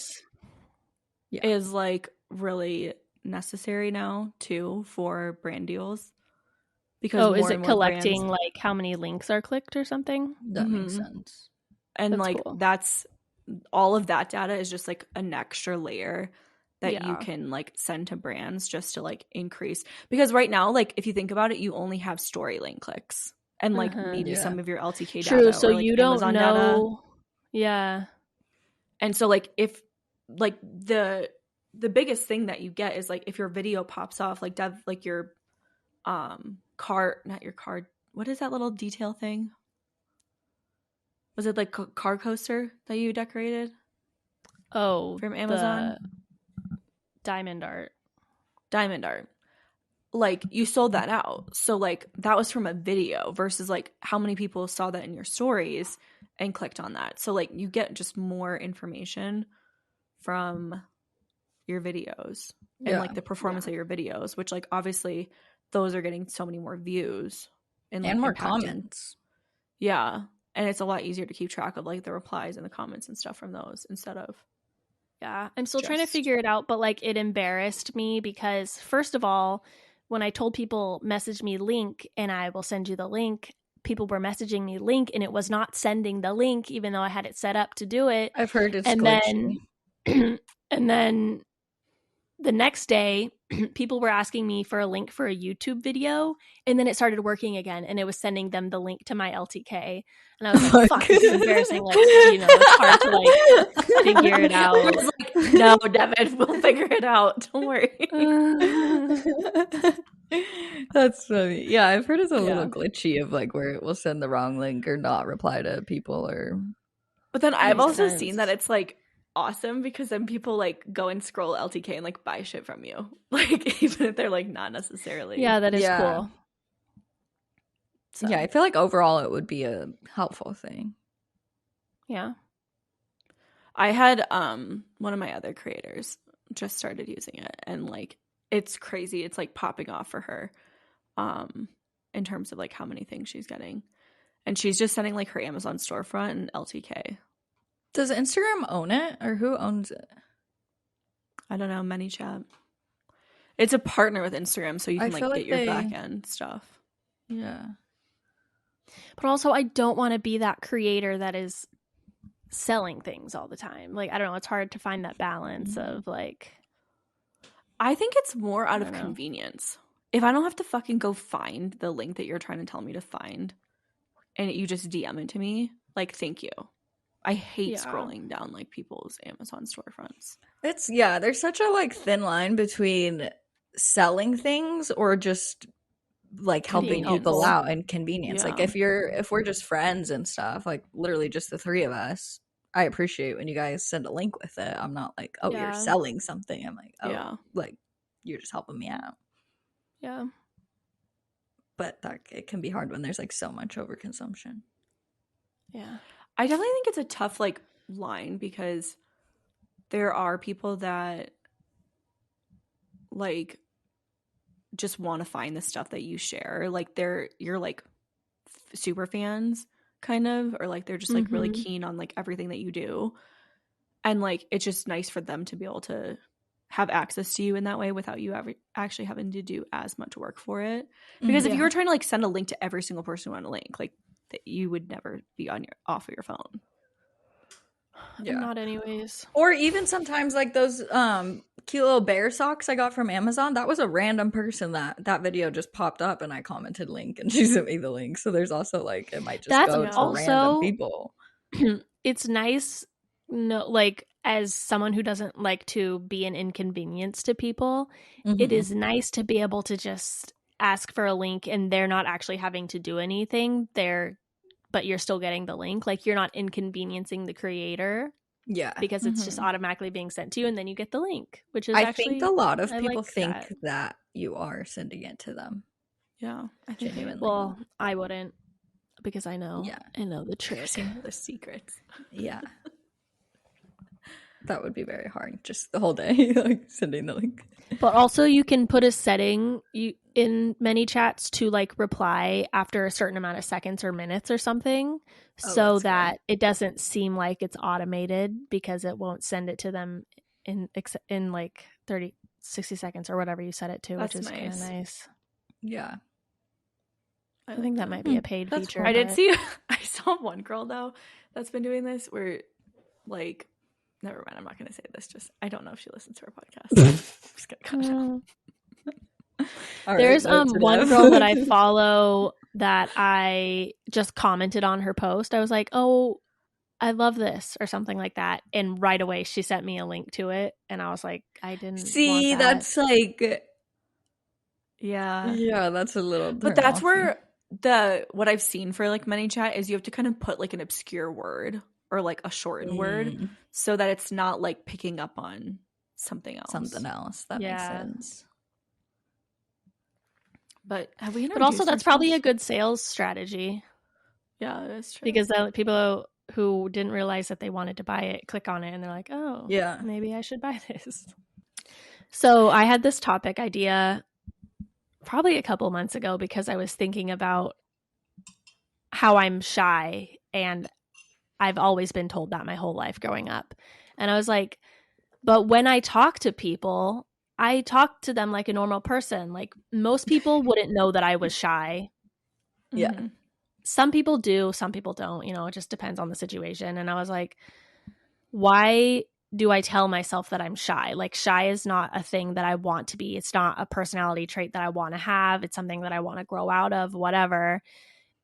is like really necessary now too for brand deals. Because is it collecting brands, like how many links are clicked or something? That makes sense. And that's like cool. That's all of that data is just like an extra layer that you can like send to brands just to like increase, because right now, like if you think about it, you only have story link clicks and like maybe some of your LTK data. True, so or, like, you don't Amazon know data. Yeah. And so like if like the biggest thing that you get is like if your video pops off, like like your car, not your card, what is that little detail thing? Was it like car coaster that you decorated? Oh, from Amazon? Diamond art. Like you sold that out. So like that was from a video versus like how many people saw that in your stories and clicked on that. So like you get just more information from your videos and like the performance of your videos, which like obviously those are getting so many more views and like, more comments. Yeah. And it's a lot easier to keep track of like the replies and the comments and stuff from those instead of. Yeah. I'm still trying to figure it out, but like it embarrassed me because first of all, when I told people message me link and I will send you the link, people were messaging me link and it was not sending the link even though I had it set up to do it. I've heard it's glitchy. And then the next day, people were asking me for a link for a YouTube video, and then it started working again, and it was sending them the link to my LTK. And I was like, fuck, this is embarrassing. Like, you know, it's hard to, like, figure it out. I was like, no, Devin, we'll figure it out. Don't worry. That's funny. Yeah, I've heard it's a little glitchy of, like, where it will send the wrong link or not reply to people or... But then I've also seen that it's, like, awesome because then people like go and scroll LTK and like buy shit from you, like even if they're like not necessarily. Yeah, that is cool. So. Yeah, I feel like overall it would be a helpful thing. Yeah. I had one of my other creators just started using it, and like it's crazy. It's like popping off for her in terms of like how many things she's getting. And she's just sending like her Amazon storefront and LTK. Does Instagram own it, or who owns it? I don't know, ManyChat. It's a partner with Instagram, so you can like get your back end stuff. Yeah. But also, I don't want to be that creator that is selling things all the time. Like, I don't know. It's hard to find that balance of like. I think it's more out of convenience. If I don't have to fucking go find the link that you're trying to tell me to find, and you just DM it to me, like, thank you. I hate scrolling down like people's Amazon storefronts. There's such a like thin line between selling things or just like helping people out and convenience. Like if we're just friends and stuff, like literally just the three of us, I appreciate when you guys send a link with it. I'm not like, oh, you're selling something. I'm like, oh, like you're just helping me out. Yeah. But it can be hard when there's like so much overconsumption. Yeah. I definitely think it's a tough like line because there are people that like just want to find the stuff that you share. Like you're like super fans kind of, or like they're just like really keen on like everything that you do. And like it's just nice for them to be able to have access to you in that way without you ever actually having to do as much work for it. Because if you were trying to like send a link to every single person who wanted a link, like you would never be off of your phone. Yeah. Not anyways. Or even sometimes like those cute little bear socks I got from Amazon. That was a random person that video just popped up and I commented link and she sent me the link. So there's also like it might just go to random people. It's nice, like as someone who doesn't like to be an inconvenience to people, it is nice to be able to just ask for a link and they're not actually having to do anything. But you're still getting the link. Like you're not inconveniencing the creator. Yeah. Because it's just automatically being sent to you and then you get the link, which is I think a lot of people think that you are sending it to them. Yeah. Genuinely. Well, I wouldn't because I know. Yeah. I know the trick. The secrets. Yeah. That would be very hard. Just the whole day, like sending the link. But also you can put a setting in ManyChats to like reply after a certain amount of seconds or minutes or something so that it doesn't seem like it's automated because it won't send it to them in like 60 seconds or whatever you set it to, which is kind of nice. Yeah. I think that might be a paid feature. I saw one girl though that's been doing this where like never mind, I'm not going to say this. Just I don't know if she listens to our podcast. I'm just going to cut it out. There's one girl that I follow that I just commented on her post. I was like, oh, I love this or something like that. And right away she sent me a link to it. And I was like, I didn't see want that. That's like yeah that's a little but that's where what I've seen for like ManyChat is you have to kind of put like an obscure word or like a shortened word so that it's not like picking up on something else. That makes sense. But have we? But also, that's probably a good sales strategy. Yeah, that's true. Because people who didn't realize that they wanted to buy it click on it and they're like, "Oh, yeah, maybe I should buy this." So I had this topic idea probably a couple months ago because I was thinking about how I'm shy, and I've always been told that my whole life growing up. And I was like, but when I talk to people, I talk to them like a normal person. Like most people wouldn't know that I was shy. Yeah. Some people do, some people don't, it just depends on the situation. And I was like, why do I tell myself that I'm shy? Like shy is not a thing that I want to be. It's not a personality trait that I want to have. It's something that I want to grow out of, whatever.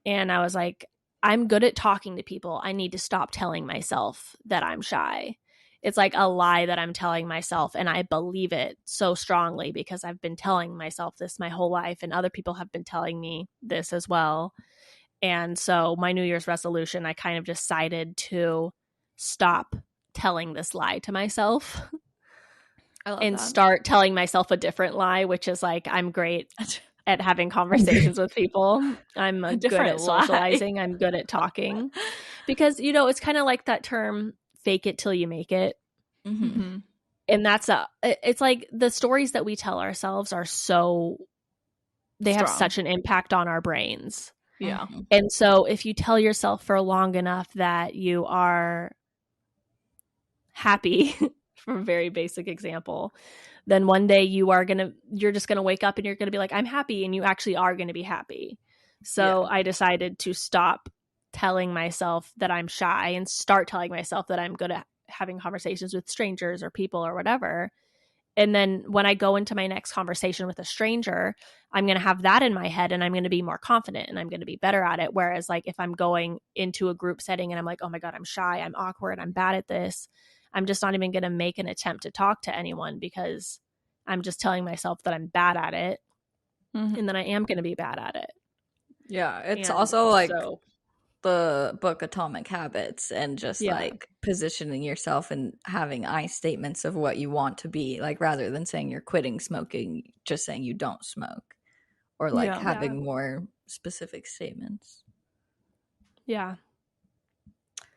And I was like, I'm good at talking to people. I need to stop telling myself that I'm shy. It's like a lie that I'm telling myself, and I believe it so strongly because I've been telling myself this my whole life, and other people have been telling me this as well. And so my New Year's resolution, I kind of decided to stop telling this lie to myself and start telling myself a different lie, which is like, I'm great at having conversations with people. I'm good at socializing. I'm good at talking. Because, it's kind of like that term fake it till you make it. Mm-hmm. And it's like the stories that we tell ourselves are they have such an impact on our brains. Yeah. And so if you tell yourself for long enough that you are happy, for a very basic example, then one day you're just gonna wake up and you're gonna be like, I'm happy, and you actually are gonna be happy. So I decided to stop telling myself that I'm shy and start telling myself that I'm good at having conversations with strangers or people or whatever. And then when I go into my next conversation with a stranger, I'm going to have that in my head and I'm going to be more confident and I'm going to be better at it. Whereas like if I'm going into a group setting and I'm like, oh my God, I'm shy, I'm awkward, I'm bad at this, I'm just not even going to make an attempt to talk to anyone because I'm just telling myself that I'm bad at it. And then I am going to be bad at it. Yeah. It's also like the book Atomic Habits and just like positioning yourself and having I statements of what you want to be, like rather than saying you're quitting smoking, just saying you don't smoke, or like having more specific statements. Yeah.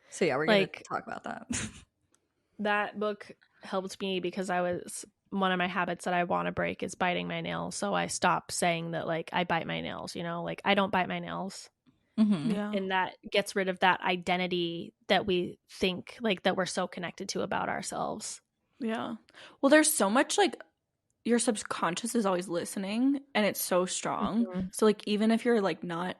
So yeah, we're gonna talk about that. That book helped me because one of my habits that I want to break is biting my nails. So I stopped saying that like I bite my nails, like I don't bite my nails. And that gets rid of that identity that we think like that we're so connected to about ourselves. Yeah. Well, there's so much like your subconscious is always listening and it's so strong. So like even if you're like not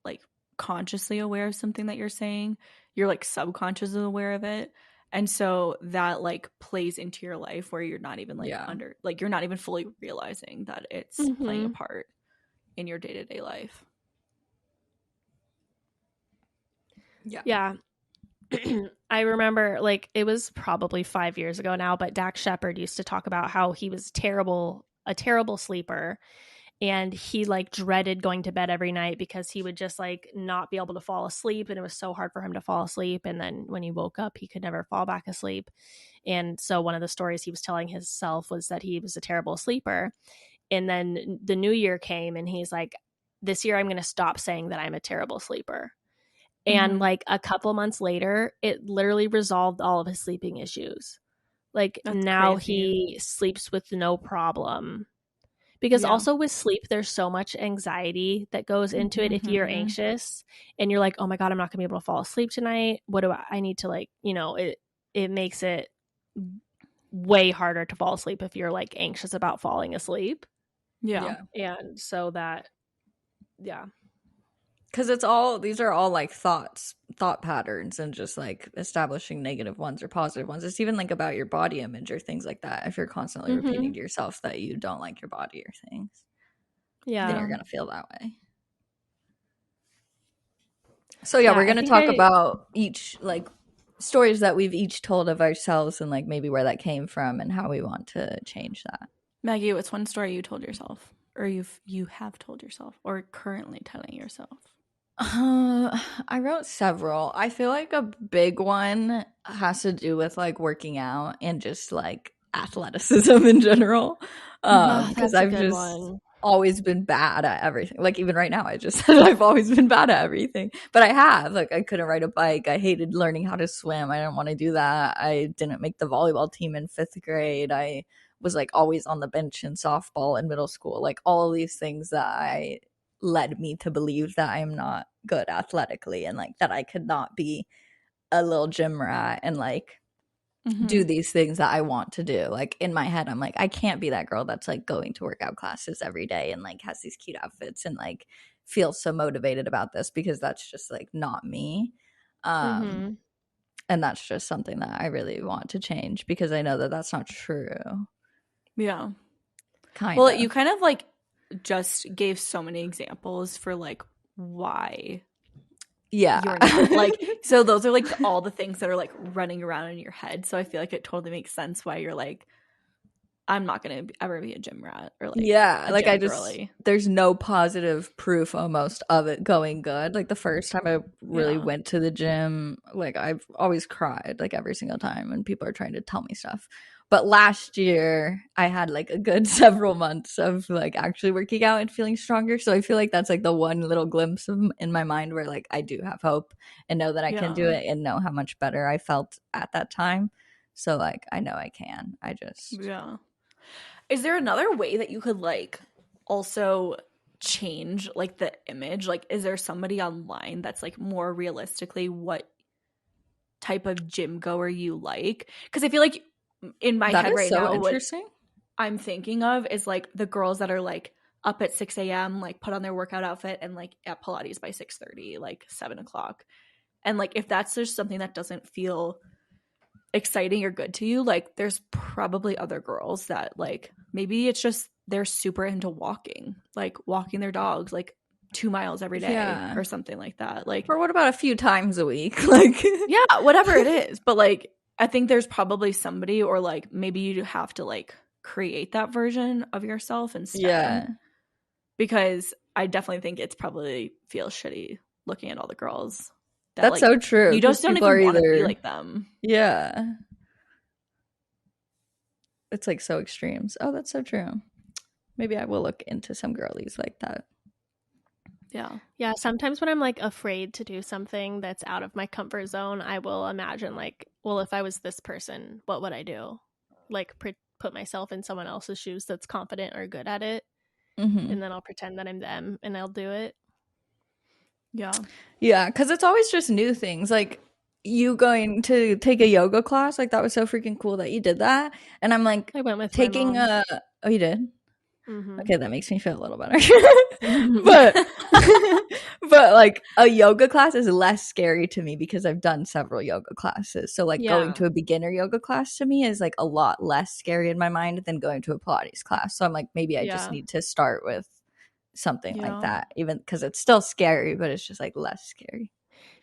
like consciously aware of something that you're saying, you're like subconsciously aware of it. And so that like plays into your life where you're not even like you're not even fully realizing that it's playing a part in your day-to-day life. Yeah. I remember like it was probably 5 years ago now, but Dax Shepard used to talk about how he was a terrible sleeper, and he like dreaded going to bed every night because he would just like not be able to fall asleep, and it was so hard for him to fall asleep, and then when he woke up he could never fall back asleep. And so one of the stories he was telling himself was that he was a terrible sleeper. And then the new year came and he's like, this year I'm going to stop saying that I'm a terrible sleeper. And like a couple months later, it literally resolved all of his sleeping issues. Like now he sleeps with no problem. Because also with sleep, there's so much anxiety that goes into it. If you're anxious and you're like, oh my God, I'm not gonna be able to fall asleep tonight. What do I need to like, it makes it way harder to fall asleep if you're like anxious about falling asleep. Yeah. And so that, because these are all like thought patterns and just like establishing negative ones or positive ones. It's even like about your body image or things like that. If you're constantly repeating to yourself that you don't like your body or things, then you're gonna feel that way. So we're gonna talk about each like stories that we've each told of ourselves and like maybe where that came from and how we want to change that. Maggie, what's one story you told yourself, or you have told yourself, or currently telling yourself? I wrote several. I feel like a big one has to do with like working out and just like athleticism in general. Because I've just always been bad at everything. Like even right now, I just said I've always been bad at everything. But I have. Like I couldn't ride a bike. I hated learning how to swim. I didn't want to do that. I didn't make the volleyball team in 5th grade. I was like always on the bench in softball in middle school. Like all of these things that led me to believe that I am not good athletically and like that I could not be a little gym rat and like do these things that I want to do. Like in my head, I'm like, I can't be that girl that's like going to workout classes every day and like has these cute outfits and like feels so motivated about this because that's just like not me. And that's just something that I really want to change because I know that that's not true. Yeah. Kind of. Well, you kind of like just gave so many examples for like why you're not like so those are like all the things that are like running around in your head. So I feel like it totally makes sense why you're like, I'm not gonna ever be a gym rat or like like I just girly. There's no positive proof almost of it going good. Like the first time I really went to the gym, like I've always cried like every single time when people are trying to tell me stuff. But last year I had like a good several months of like actually working out and feeling stronger. So I feel like that's like the one little glimpse in my mind where like I do have hope and know that I can do it and know how much better I felt at that time. So like I know I can. I just Is there another way that you could like also change like the image? Like, is there somebody online that's like more realistically what type of gym goer you like? Because I feel like in my head right now, what I'm thinking of is like the girls that are like up at 6 a.m., like put on their workout outfit and like at Pilates by 6:30, like 7 o'clock. And like if that's just something that doesn't feel exciting or good to you, like there's probably other girls that like maybe it's just they're super into walking, like walking their dogs like 2 miles every day or something like that. Like, or what about a few times a week? Like, yeah, whatever it is. But like I think there's probably somebody, or like maybe you have to like create that version of yourself instead. Because I definitely think it's probably feels shitty looking at all the girls. That's like, so true. You just don't even want to be like them. Yeah. It's like so extremes. Oh, that's so true. Maybe I will look into some girlies like that. Yeah. Yeah. Sometimes when I'm like afraid to do something that's out of my comfort zone, I will imagine like, well, if I was this person, what would I do? Like put myself in someone else's shoes that's confident or good at it. And then I'll pretend that I'm them and I'll do it. Yeah. Yeah. Because it's always just new things. Like you going to take a yoga class, like that was so freaking cool that you did that. And I'm like, I went with taking my mom. Oh, you did? Mm-hmm. Okay, that makes me feel a little better. but like a yoga class is less scary to me because I've done several yoga classes. So like going to a beginner yoga class to me is like a lot less scary in my mind than going to a Pilates class. So I'm like, maybe I just need to start with something like that, even because it's still scary, but it's just like less scary.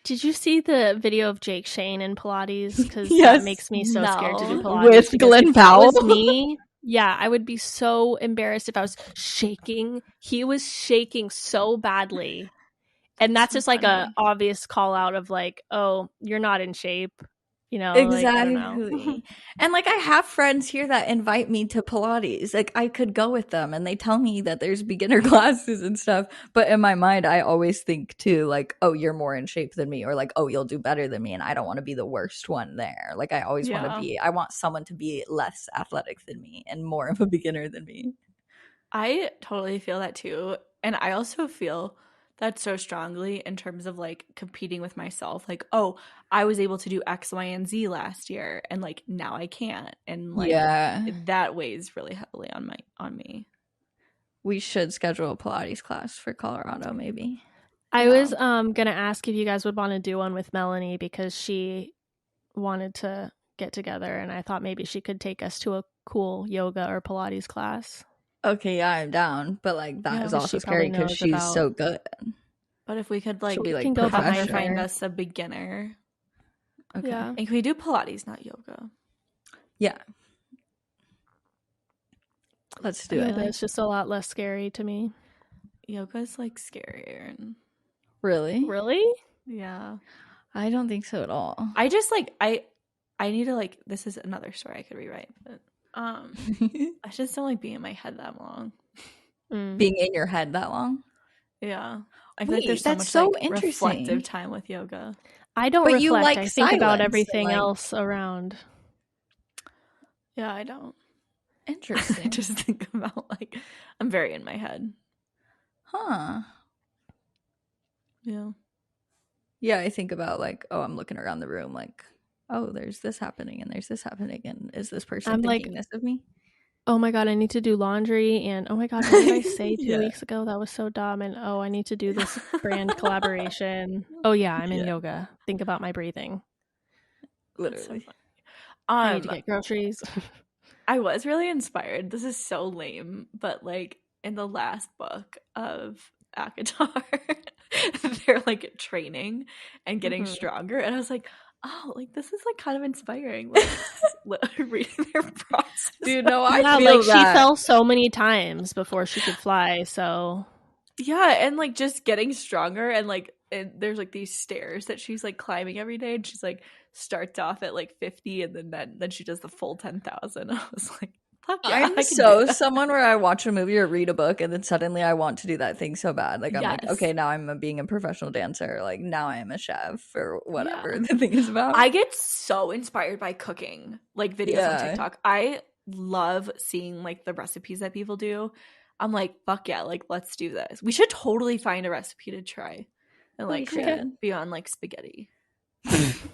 Did you see the video of Jake Shane in Pilates? Because that makes me so scared to do Pilates. With Glenn Powell? That was me. Yeah, I would be so embarrassed if I was shaking. He was shaking so badly. And that's just like a obvious call out of like, oh, you're not in shape. You know, exactly. Like, I don't know. And like I have friends here that invite me to Pilates. Like I could go with them and they tell me that there's beginner classes and stuff. But in my mind, I always think too, like, oh, you're more in shape than me, or like, oh, you'll do better than me. And I don't want to be the worst one there. Like I always want to be, I want someone to be less athletic than me and more of a beginner than me. I totally feel that too. And I also feel that so strongly in terms of like competing with myself. Like, oh, I was able to do X, Y, and Z last year, and like now I can't. And like that weighs really heavily on me. We should schedule a Pilates class for Colorado, maybe. I was gonna ask if you guys would want to do one with Melanie because she wanted to get together, and I thought maybe she could take us to a cool yoga or Pilates class. Okay, yeah, I'm down, but like that is also scary because she's so good. But if we could like, be, like can go find us a beginner. Okay, and can we do Pilates, not yoga? Yeah, let's do it. It's just a lot less scary to me. Yoga is like scarier. Really? Yeah, I don't think so at all. I just like I need to like. This is another story I could rewrite, but. I just don't like being in my head that long. Being in your head that long? Yeah. I feel like there's so much like reflective time with yoga. I don't reflect. I think about everything else around. Yeah, I don't. Interesting. I just think about like I'm very in my head. Huh. Yeah. Yeah, I think about like, oh, I'm looking around the room like, oh, there's this happening and there's this happening, and is this person thinking this of me? Oh my god, I need to do laundry, and oh my god, what did I say 2 weeks ago? That was so dumb. And oh, I need to do this brand collaboration. Oh yeah, I'm in yoga. Think about my breathing. Literally. So I need to get groceries. I was really inspired. This is so lame, but like in the last book of Akatar, they're like training and getting stronger, and I was like, oh, like this is like kind of inspiring. Like reading their process. Dude, no, I feel like that. She fell so many times before she could fly. So Yeah, and like just getting stronger, and like there's like these stairs that she's like climbing every day, and she's like starts off at like 50, and then she does the full 10,000. I was like, fuck yeah, I'm I can do that. someone where I watch a movie or read a book and then suddenly I want to do that thing so bad. Like I'm like, Yes. okay, now I'm being a professional dancer. Like now I am a chef or whatever the thing is about. I get so inspired by cooking, like videos on TikTok. I love seeing like the recipes that people do. I'm like, fuck yeah, like let's do this. We should totally find a recipe to try and like create beyond like spaghetti.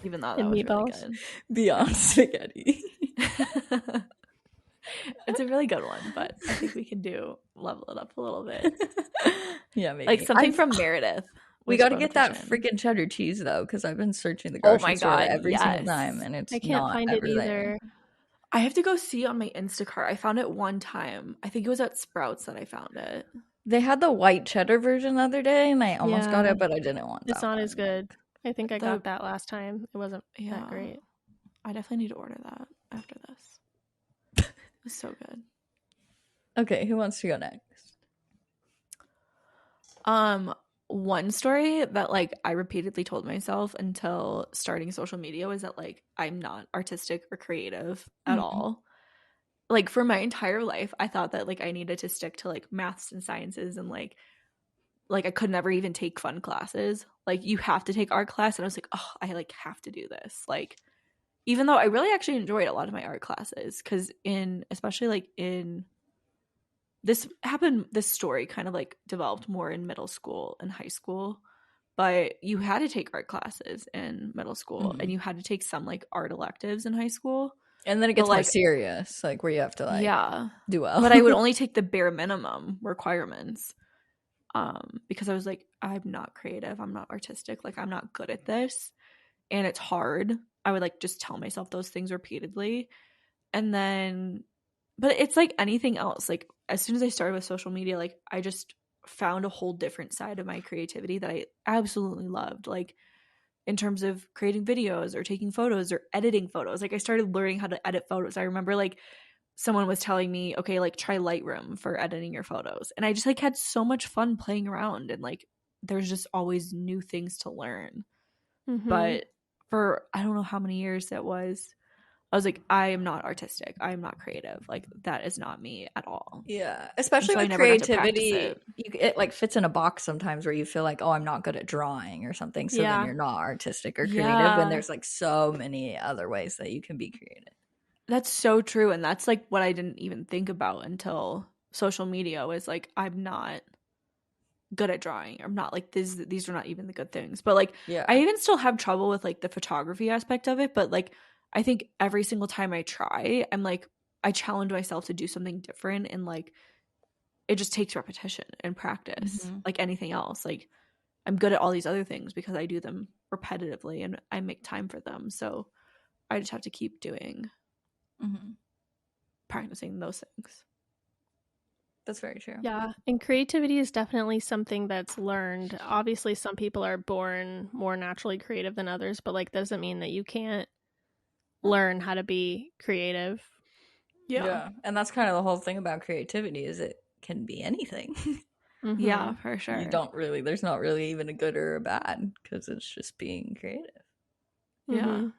Even though that was really good. Beyond spaghetti. It's a really good one, but I think we can level it up a little bit. Yeah, maybe. Like something from Meredith. We got to get that freaking cheddar cheese though, because I've been searching the grocery store every single time, and it's I can't find it either. I have to go see on my Instacart. I found it one time. I think it was at Sprouts that I found it. They had the white cheddar version the other day, and I almost got it, but I didn't want that. It's not as good. I think I got that last time. It wasn't that great. I definitely need to order that after this. It's so good. Okay, who wants to go next? One story that like I repeatedly told myself until starting social media was that like I'm not artistic or creative at all. Like for my entire life, I thought that like I needed to stick to like maths and sciences, and like I could never even take fun classes. Like you have to take art class, and I was like, oh, I like have to do this. Like even though I really actually enjoyed a lot of my art classes, because especially like in this story kind of like developed more in middle school and high school, but you had to take art classes in middle school and you had to take some like art electives in high school. And then it gets more serious, like where you have to like do well. But I would only take the bare minimum requirements because I was like, I'm not creative, I'm not artistic, like I'm not good at this, and it's hard. I would like just tell myself those things repeatedly. And then, but it's like anything else. Like as soon as I started with social media, like I just found a whole different side of my creativity that I absolutely loved. Like in terms of creating videos or taking photos or editing photos. Like I started learning how to edit photos. I remember like someone was telling me, okay, like try Lightroom for editing your photos. And I just like had so much fun playing around, and like there's just always new things to learn. But for I don't know how many years that was, I was like, I am not artistic, I am not creative, like that is not me at all. Yeah, especially with creativity, it like fits in a box sometimes where you feel like, oh, I'm not good at drawing or something, so then you're not artistic or creative when there's like so many other ways that you can be creative. That's so true, and that's like what I didn't even think about until social media was like, I'm not good at drawing. I'm not like these are not even the good things. But like I even still have trouble with like the photography aspect of it, but like I think every single time I try, I'm like I challenge myself to do something different, and like it just takes repetition and practice. Like anything else. Like I'm good at all these other things because I do them repetitively and I make time for them. So I just have to keep doing practicing those things. That's very true. Yeah, and creativity is definitely something that's learned. Obviously, some people are born more naturally creative than others, but like doesn't mean that you can't learn how to be creative. Yeah. And that's kind of the whole thing about creativity, is it can be anything. Yeah, for sure. There's not really even a good or a bad, because it's just being creative. Yeah.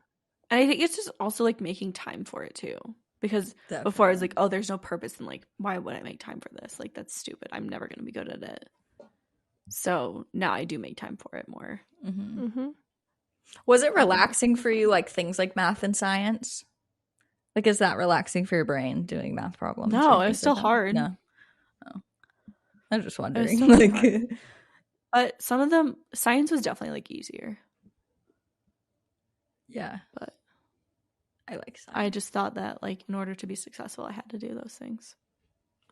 And I think it's just also like making time for it too. Because before I was like, oh, there's no purpose, and like, why would I make time for this? Like, that's stupid. I'm never going to be good at it. So now I do make time for it more. Was it relaxing for you, like things like math and science? Like, is that relaxing for your brain, doing math problems? No, it was still hard. No. Oh. I was just wondering. Like, but some of them, science was definitely like easier. Yeah. But I like science. I just thought that like in order to be successful, I had to do those things.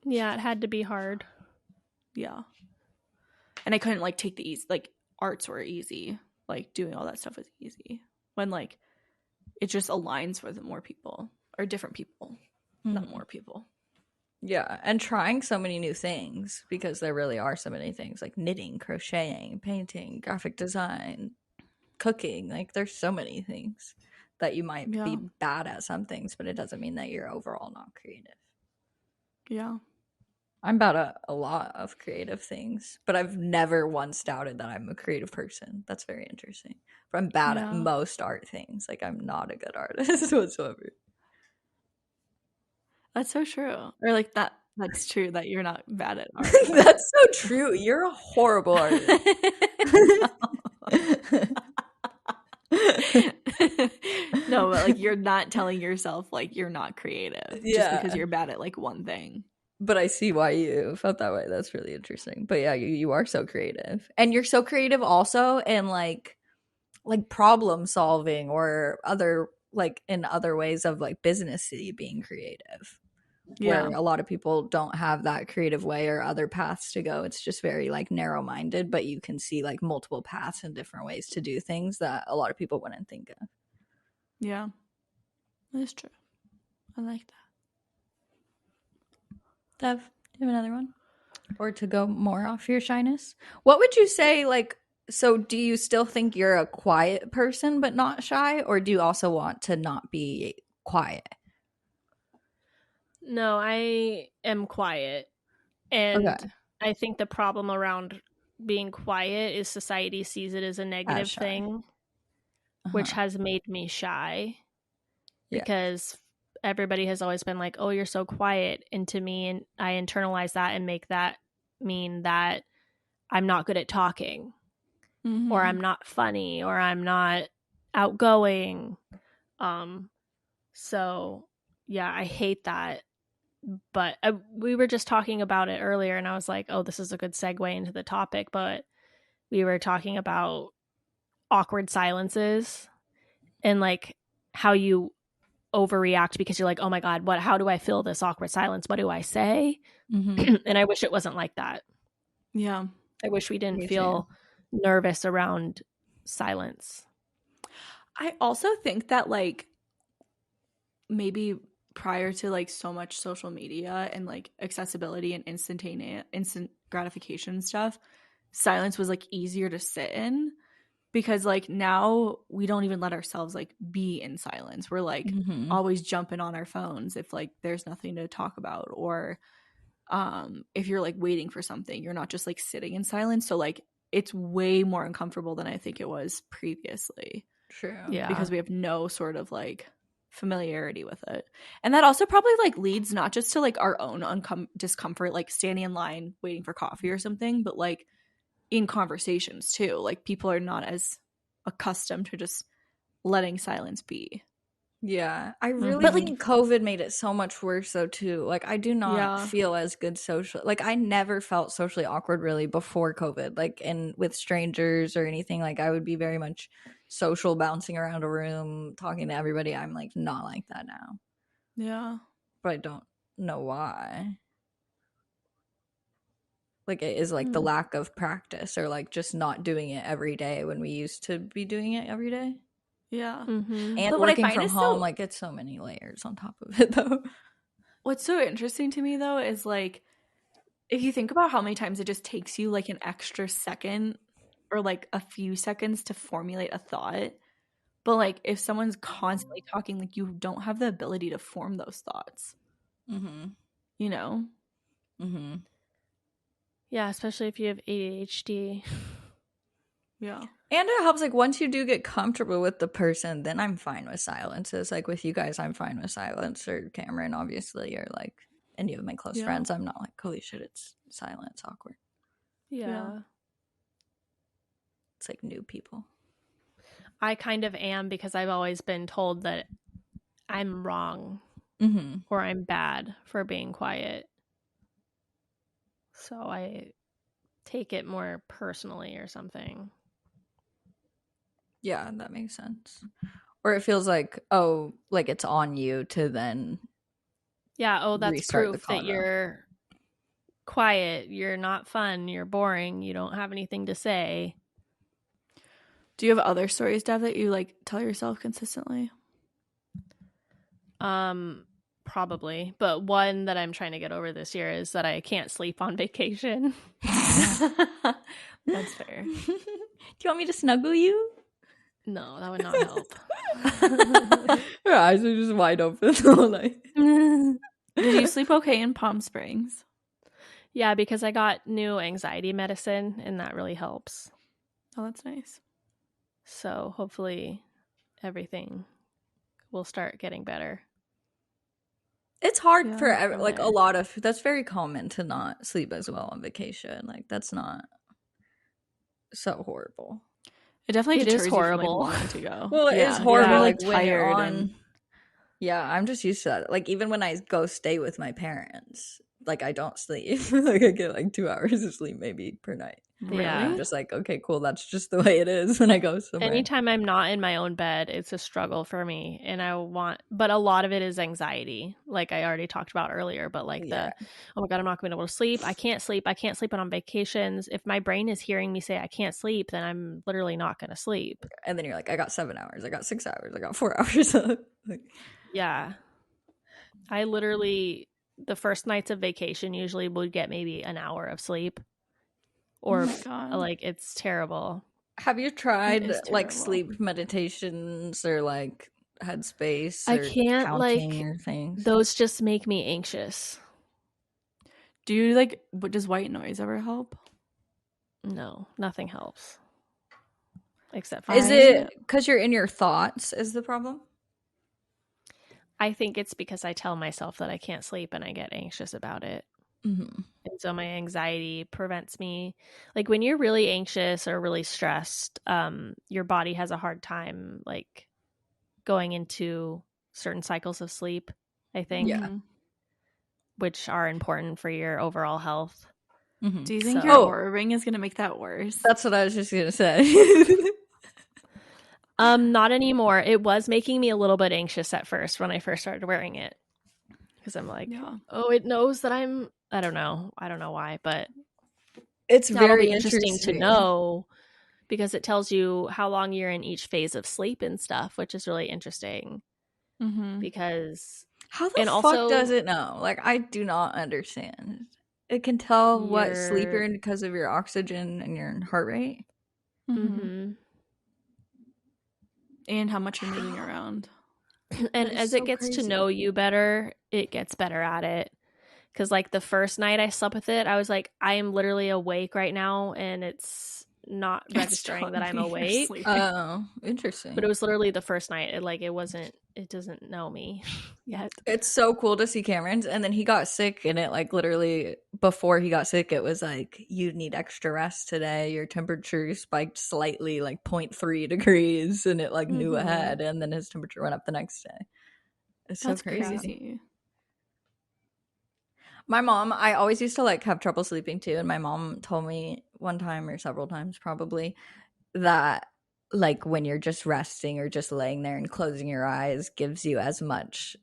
Yeah, it had to be hard. Yeah. And I couldn't like take the easy, like arts were easy. Like doing all that stuff was easy. When like it just aligns with more people or different people, not more people. Yeah, and trying so many new things, because there really are so many things like knitting, crocheting, painting, graphic design, cooking. Like there's so many things that you might be bad at some things, but it doesn't mean that you're overall not creative. Yeah. I'm bad at a lot of creative things, but I've never once doubted that I'm a creative person. That's very interesting. But I'm bad at most art things. Like, I'm not a good artist whatsoever. That's so true. Or like that's true that you're not bad at art. That's so true. You're a horrible artist. No, but like you're not telling yourself like you're not creative just because you're bad at like one thing. But I see why you felt that way. That's really interesting. But yeah, you are so creative. And you're so creative also in like problem solving or other like in other ways of like businessy being creative. Yeah. Where a lot of people don't have that creative way or other paths to go. It's just very like narrow-minded, but you can see like multiple paths and different ways to do things that a lot of people wouldn't think of. Yeah. That's true. I like that. Dev, do you have another one? Or to go more off your shyness? What would you say, like, so do you still think you're a quiet person but not shy? Or do you also want to not be quiet? No, I am quiet. And I think the problem around being quiet is society sees it as a negative thing, which has made me shy. Because everybody has always been like, oh, you're so quiet. And to me, and I internalize that and make that mean that I'm not good at talking, or I'm not funny, or I'm not outgoing. So yeah, I hate that. But we were just talking about it earlier, and I was like, oh, this is a good segue into the topic. But we were talking about awkward silences and like how you overreact because you're like, oh my God, how do I fill this awkward silence? What do I say? And I wish it wasn't like that. Yeah. I wish we didn't feel nervous around silence. I also think that like maybe prior to like so much social media and like accessibility and instant gratification stuff, silence was like easier to sit in. Because like now we don't even let ourselves like be in silence. We're like always jumping on our phones if like there's nothing to talk about, or if you're like waiting for something, you're not just like sitting in silence. So like it's way more uncomfortable than I think it was previously. True. Yeah. Because we have no sort of like familiarity with it. And that also probably like leads not just to like our own discomfort, like standing in line waiting for coffee or something, but like in conversations too. Like people are not as accustomed to just letting silence be. Yeah, I really think COVID made it so much worse though too. Like I do not feel as good social. Like I never felt socially awkward really before COVID. Like and with strangers or anything. Like I would be very much social, bouncing around a room, talking to everybody. I'm like not like that now. Yeah, but I don't know why. Like it is like the lack of practice or like just not doing it every day when we used to be doing it every day. Yeah. And but working from home, like it's so many layers on top of it though. What's so interesting to me though is like if you think about how many times it just takes you like an extra second or like a few seconds to formulate a thought. But like if someone's constantly talking, like you don't have the ability to form those thoughts. You know? Yeah, especially if you have ADHD. Yeah. And it helps, like, once you do get comfortable with the person, then I'm fine with silences. Like, with you guys, I'm fine with silence. Or Cameron, obviously, or, like, any of my close friends. I'm not like, holy shit, it's silent, it's awkward. Yeah. It's, like, new people. I kind of am because I've always been told that I'm wrong or I'm bad for being quiet. So I take it more personally or something. Yeah, that makes sense. Or it feels like, oh, like it's on you to then that's proof that you're quiet, you're not fun, you're boring, you don't have anything to say. Do you have other stories, Dev, that you like tell yourself consistently? Probably, but one that I'm trying to get over this year is that I can't sleep on vacation. That's fair. Do you want me to snuggle you? No, that would not help. Her eyes are just wide open all night. Did you sleep okay in Palm Springs? Yeah, because I got new anxiety medicine and that really helps. Oh, that's nice. So hopefully everything will start getting better. It's hard Yeah, for from like a there. lot of, that's very common to not sleep as well on vacation. Like that's not so horrible. It definitely It is deters you from horrible. like wanting to go. Well, it is Yeah, horrible. you're Like like when you're tired on. and Yeah, I'm just used to that. Like even when I go stay with my parents, like I don't sleep. Like I get like 2 hours of sleep maybe per night. Yeah. I'm just like, okay, cool. That's just the way it is when I go somewhere. Anytime I'm not in my own bed, it's a struggle for me. And but a lot of it is anxiety, like I already talked about earlier. But like oh my God, I'm not going to be able to sleep. I can't sleep on vacations. If my brain is hearing me say I can't sleep, then I'm literally not going to sleep. And then you're like, I got 7 hours, I got 6 hours, I got 4 hours. Like, yeah. I literally, the first nights of vacation usually would get maybe an hour of sleep. Or like it's terrible. Have you tried like sleep meditations or like Headspace or I can't counting or things? Those just make me anxious. Do you like, what does white noise ever help? No, nothing helps. Except for Is it because you're in your thoughts is the problem? I think it's because I tell myself that I can't sleep and I get anxious about it. Mm-hmm. And so my anxiety prevents me. Like when you're really anxious or really stressed, your body has a hard time like going into certain cycles of sleep, I think. Yeah. Which are important for your overall health. Mm-hmm. Do you think your Oura Ring is going to make that worse? That's what I was just going to say. Not anymore. It was making me a little bit anxious at first when I first started wearing it. Because I'm like, oh, it knows that I don't know why, but it's very interesting to know because it tells you how long you're in each phase of sleep and stuff, which is really interesting. Mm-hmm. Because how the fuck does it know? Like, I do not understand. It can tell what sleep you're in because of your oxygen and your heart rate. Mm-hmm. And how much you're moving around. And as it gets to know you better, it gets better at it. Because like the first night I slept with it, I was like, I am literally awake right now and it's not registering that I'm awake. Oh, interesting. But it was literally the first night. It doesn't know me yet. It's so cool to see Cameron's. And then he got sick and it like literally before he got sick, it was like, you need extra rest today. Your temperature spiked slightly like 0.3 degrees and it like knew ahead. And then his temperature went up the next day. It's so crazy. My mom, I always used to like have trouble sleeping too. And my mom told me one time or several times probably that like when you're just resting or just laying there and closing your eyes gives you as much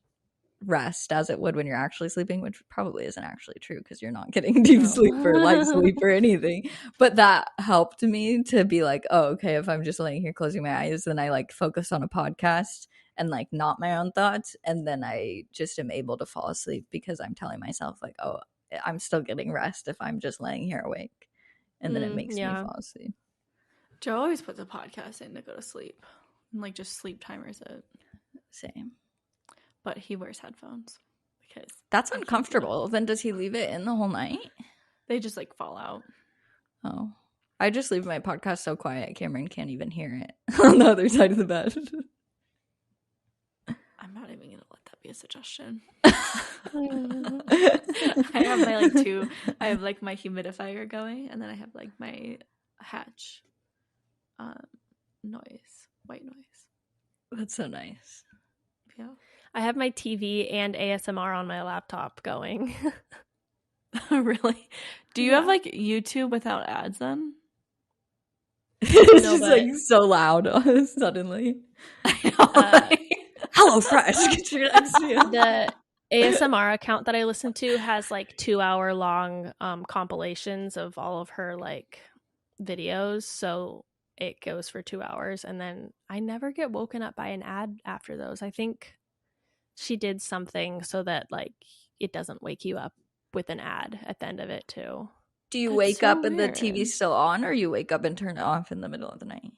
rest as it would when you're actually sleeping, which probably isn't actually true because you're not getting deep sleep or light sleep or anything. But that helped me to be like, oh, okay, if I'm just laying here closing my eyes, then I like focus on a podcast and like not my own thoughts, and then I just am able to fall asleep because I'm telling myself like, oh, I'm still getting rest if I'm just laying here awake, and then it makes me fall asleep. Joe always puts a podcast in to go to sleep and like just sleep timers it. Same. But he wears headphones because that's uncomfortable. Then does he leave it in the whole night? They just like fall out. Oh, I just leave my podcast so quiet Cameron can't even hear it on the other side of the bed. I'm not even gonna let that be a suggestion. I have my I have like my humidifier going, and then I have like my hatch white noise. That's so nice. Yeah. I have my TV and ASMR on my laptop going. Really? Do you have like YouTube without ads then? It's just like so loud suddenly. I know. Hello Fresh. Get your The ASMR account that I listen to has like 2-hour long compilations of all of her like videos, so it goes for 2 hours, and then I never get woken up by an ad after those. I think she did something so that like it doesn't wake you up with an ad at the end of it too. Do you wake up and the TV's still on, or you wake up and turn it off in the middle of the night?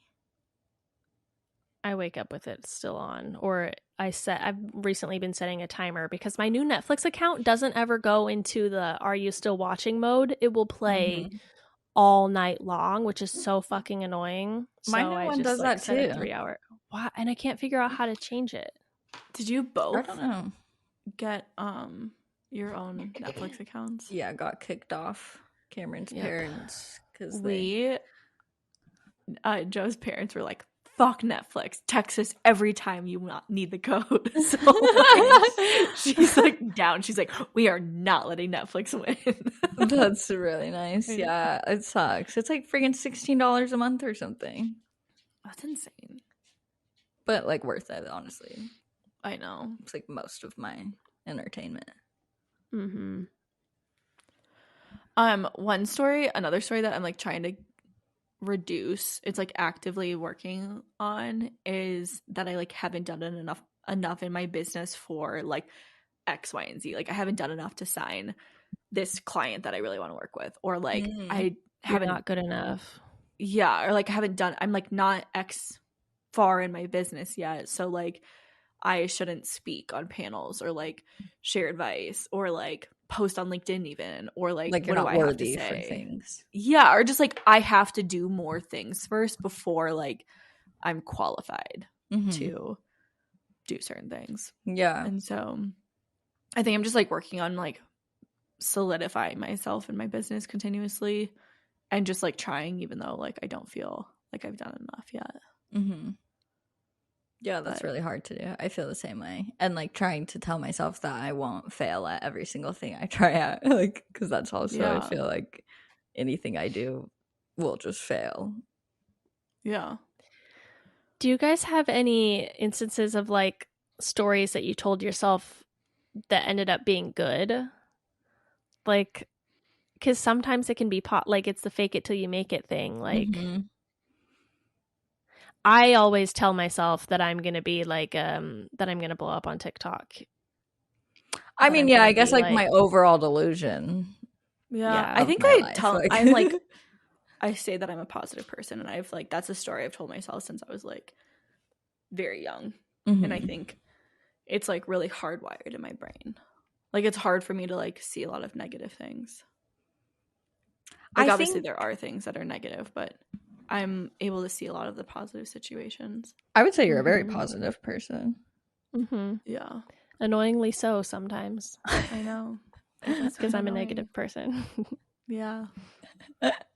I wake up with it still on, or I've recently been setting a timer because my new Netflix account doesn't ever go into the "Are you still watching" mode. It will play all night long, which is so fucking annoying. My so new I one just does like that set a too. 3-hour. Wow, and I can't figure out how to change it. Did you both I don't know. get your own Netflix accounts? Yeah, got kicked off Cameron's parents because Joe's parents were like, fuck Netflix, text us every time you need the code. So like, she's like down. She's like, we are not letting Netflix win. That's really nice. Yeah, it sucks. It's like freaking $16 a month or something. That's insane. But like worth it, honestly. I know. It's like most of my entertainment. Another story that I'm like trying to reduce, it's like actively working on, is that I like haven't done it enough in my business for like X, Y, and Z. Like I haven't done enough to sign this client that I really want to work with, or like I haven't not good enough. Yeah, or like I haven't done. I'm like not X far in my business yet, so like I shouldn't speak on panels or like share advice or like post on LinkedIn even, or like you're what not do I have to worthy say? for things. Yeah, or just like I have to do more things first before like I'm qualified to do certain things. Yeah. And so I think I'm just like working on like solidifying myself in my business continuously and just like trying, even though like I don't feel like I've done enough yet. Yeah, that's really hard to do. I feel the same way. And like trying to tell myself that I won't fail at every single thing I try at, like, because that's also, I feel like anything I do will just fail. Yeah. Do you guys have any instances of like stories that you told yourself that ended up being good? Like, because sometimes it can be like it's the fake it till you make it thing. Like, I always tell myself that I'm gonna be like that I'm gonna blow up on TikTok. I mean, yeah, I guess like my overall delusion. Yeah, I think I'm like I say that I'm a positive person, and I've like that's a story I've told myself since I was like very young, and I think it's like really hardwired in my brain. Like it's hard for me to like see a lot of negative things. Like obviously there are things that are negative, but I'm able to see a lot of the positive situations. I would say you're a very positive person. Yeah. Annoyingly so sometimes. I know. Because I'm a negative person. Yeah. But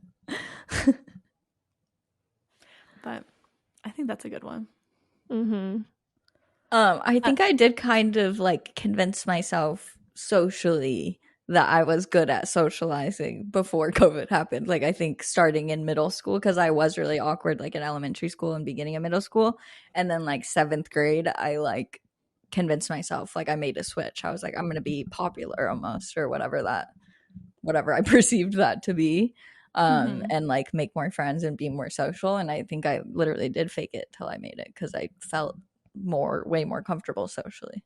I think that's a good one. I think I did kind of like convince myself socially that I was good at socializing before COVID happened. Like I think starting in middle school, because I was really awkward like in elementary school and beginning of middle school. And then like 7th grade, I like convinced myself, like I made a switch. I was like, I'm going to be popular almost, or whatever I perceived that to be. And like make more friends and be more social. And I think I literally did fake it till I made it, because I felt way more comfortable socially.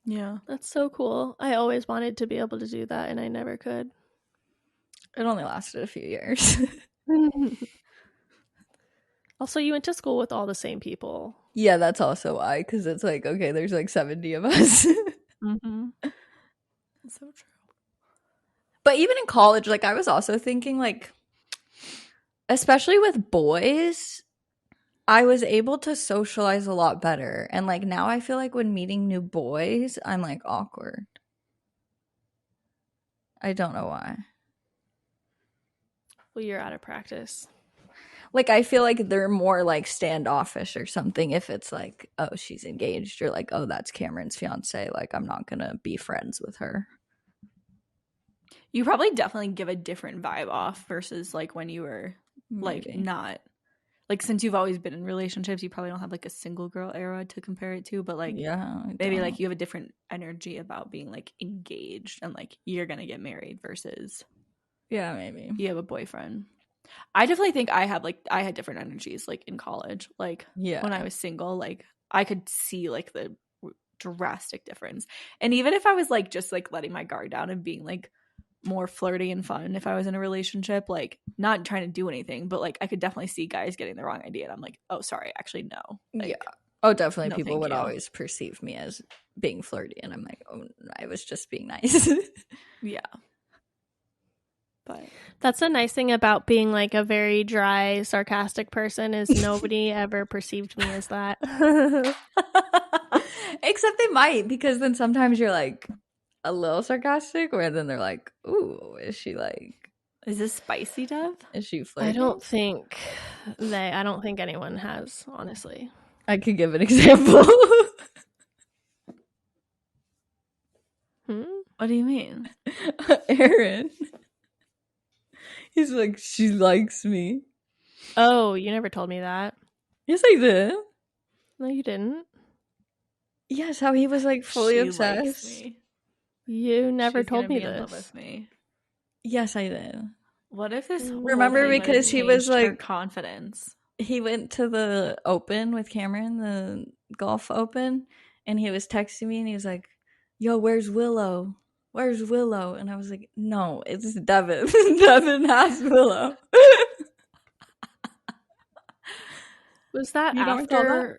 Yeah, that's so cool. I always wanted to be able to do that, and I never could. It only lasted a few years. Also, you went to school with all the same people. Yeah, that's also why, because it's like, okay, there's like 70 of us. That's so true. But even in college, like I was also thinking, like, especially with boys, I was able to socialize a lot better. And like now I feel like when meeting new boys, I'm like awkward. I don't know why. Well, you're out of practice. Like I feel like they're more like standoffish or something if it's like, oh, she's engaged, or like, oh, that's Cameron's fiance. Like I'm not going to be friends with her. You probably definitely give a different vibe off versus like when you were like not. Like, since you've always been in relationships, you probably don't have, like, a single girl era to compare it to. But, like, maybe, like, you have a different energy about being, like, engaged and, like, you're going to get married versus. Yeah, maybe. You have a boyfriend. I definitely think I had different energies, like, in college. Like, when I was single, like, I could see, like, the drastic difference. And even if I was, like, just, like, letting my guard down and being, like, more flirty and fun if I was in a relationship, like not trying to do anything, but like I could definitely see guys getting the wrong idea and I'm like, oh sorry, actually no. Like, yeah. Oh, definitely no, people would always perceive me as being flirty and I'm like, oh, I was just being nice. Yeah. But that's the nice thing about being like a very dry, sarcastic person is nobody ever perceived me as that. Except they might, because then sometimes you're like a little sarcastic, where then they're like, ooh, is she like, is this spicy, Dev? is she flirting? I don't think anyone has, honestly. I could give an example. What do you mean? Aaron. He's like, she likes me. Oh, you never told me that. Yes, I did. No, you didn't. Yes, how he was like fully She obsessed. likes me. You never She's told gonna me be in this. love with me. Yes, I did. What if this Remember, whole thing because he was changed her like confidence? He went to the Open with Cameron, the golf Open, and he was texting me and he was like, yo, where's Willow? Where's Willow? And I was like, no, it's Devin. Devin has Willow. Was that You don't recall after? that?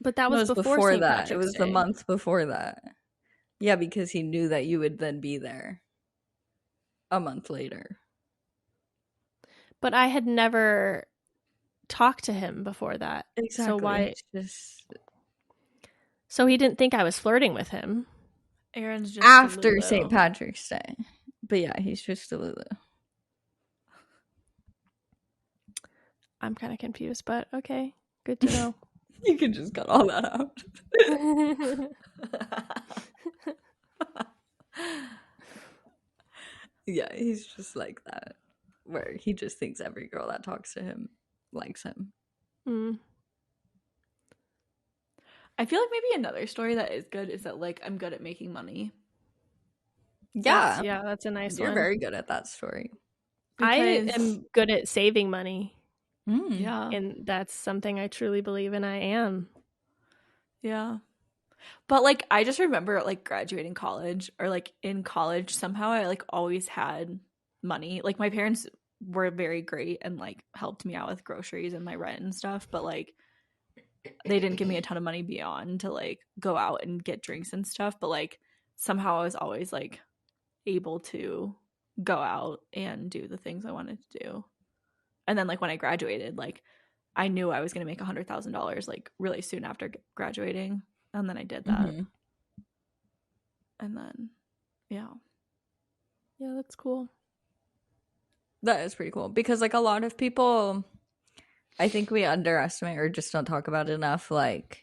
But that was No, it was before St. that. Patrick's It was Day. the month before that. Yeah, because he knew that you would then be there a month later. But I had never talked to him before that. Exactly. So why? Just So he didn't think I was flirting with him. Aaron's just after St. Patrick's Day. But yeah, he's just a Lulu. I'm kind of confused, but okay. Good to know. You can just cut all that out. Yeah, he's just like that. Where he just thinks every girl that talks to him likes him. I feel like maybe another story that is good is that like I'm good at making money. Yeah. That's a nice You're one. very good at that story. I am good at saving money. Yeah. And that's something I truly believe in. I am. Yeah. But like I just remember like graduating college or like in college somehow I like always had money. Like my parents were very great and like helped me out with groceries and my rent and stuff, but like they didn't give me a ton of money beyond to like go out and get drinks and stuff, but like somehow I was always like able to go out and do the things I wanted to do. And then like when I graduated, like I knew I was going to make $100,000 like really soon after graduating, and then I did that. Mm-hmm. And then yeah, that's cool. That is pretty cool, because like a lot of people, I think we underestimate or just don't talk about it enough, like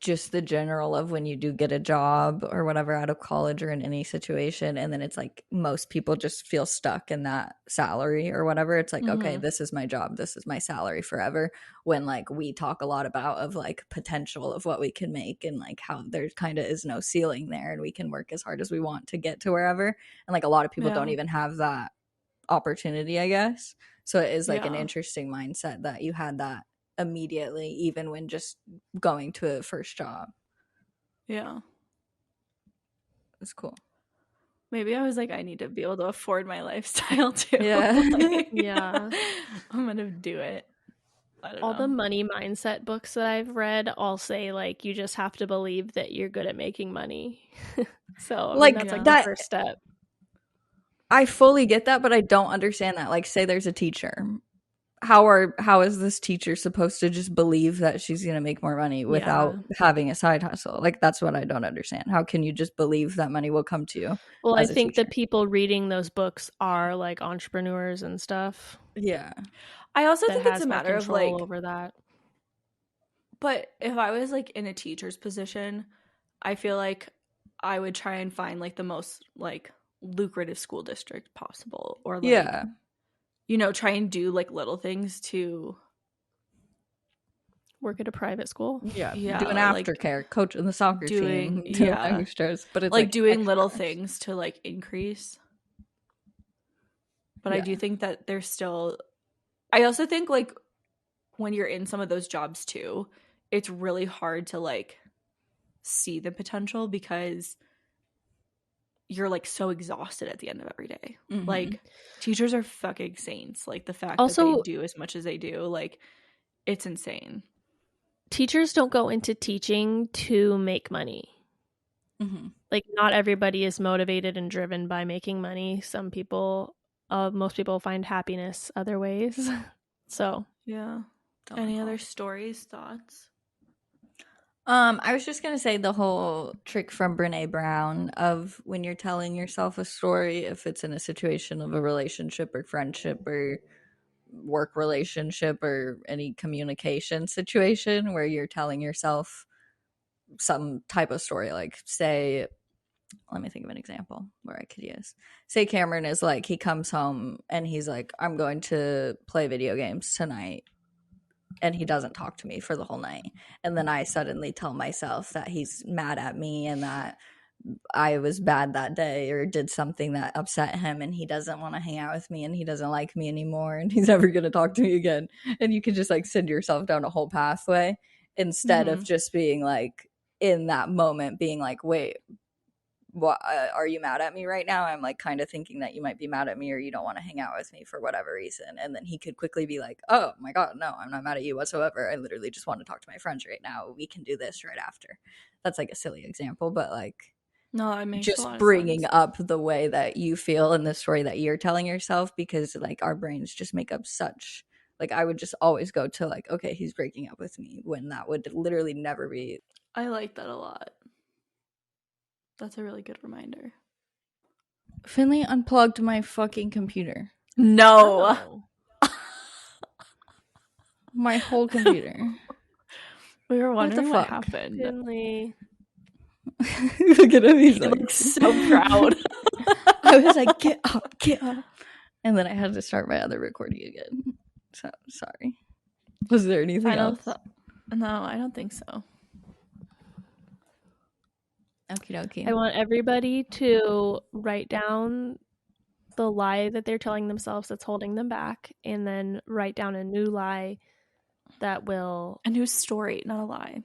just the general of when you do get a job or whatever out of college or in any situation, and then it's like most people just feel stuck in that salary or whatever. It's like, okay, this is my job, this is my salary forever, when like we talk a lot about of like potential of what we can make and like how there kind of is no ceiling there and we can work as hard as we want to get to wherever. And like a lot of people don't even have that opportunity, I guess. So it is like an interesting mindset that you had that immediately, even when just going to a first job. Yeah, it's cool. Maybe I was like, I need to be able to afford my lifestyle too. Yeah. Like, yeah, I'm gonna do it. All the money mindset books that I've read all say like you just have to believe that you're good at making money. So like that's like the first step. I fully get that, but I don't understand that. Like, say there's a teacher. How is this teacher supposed to just believe that she's going to make more money without having a side hustle? Like, that's what I don't understand. How can you just believe that money will come to you? Well, I think the people reading those books are like entrepreneurs and stuff. Yeah. I also think it's a matter of like over that. But if I was like in a teacher's position, I feel like I would try and find like the most like lucrative school district possible, or like you know, try and do like little things to work at a private school. Yeah. Do an aftercare, like, coach in the soccer team. Extras, but it's like doing little things to like increase. But I do think that there's still, I also think like when you're in some of those jobs too, it's really hard to like see the potential because you're like so exhausted at the end of every day. Mhm. Like teachers are fucking saints. Like the fact Also, that they do as much as they do, like it's insane. Teachers don't go into teaching to make money. Mhm. Like not everybody is motivated and driven by making money. Some people, most people find happiness other ways. So Yeah. Don't Any recall. other stories, thoughts? I was just gonna say the whole trick from Brene Brown of when you're telling yourself a story, if it's in a situation of a relationship or friendship or work relationship or any communication situation where you're telling yourself some type of story, like say, let me think of an example where I could use. Say Cameron is like, he comes home and he's like, I'm going to play video games tonight. And he doesn't talk to me for the whole night. And then I suddenly tell myself that he's mad at me and that I was bad that day or did something that upset him and he doesn't want to hang out with me and he doesn't like me anymore and he's never going to talk to me again. And you can just like send yourself down a whole pathway instead of just being like in that moment being like, wait, what, are you mad at me right now? I'm like kind of thinking that you might be mad at me or you don't want to hang out with me for whatever reason. And then he could quickly be like, oh my God, no, I'm not mad at you whatsoever. I literally just want to talk to my friends right now. We can do this right after. That's like a silly example, but like, no, it makes just a lot of bringing sense. up the way that you feel in the story that you're telling yourself, because like our brains just make up such, like I would just always go to like, okay, he's breaking up with me, when that would literally never be. I like that a lot. That's a really good reminder. Finley unplugged my fucking computer. No. My whole computer. We were wondering what fuck? happened. Finley. Look at him, he's He like looks so proud. I was like, get up. And then I had to start my other recording again. So sorry. Was there anything else? No, I don't think so. Okie dokie. I want everybody to write down the lie that they're telling themselves that's holding them back, and then write down a new lie that will... A new story, not a lie.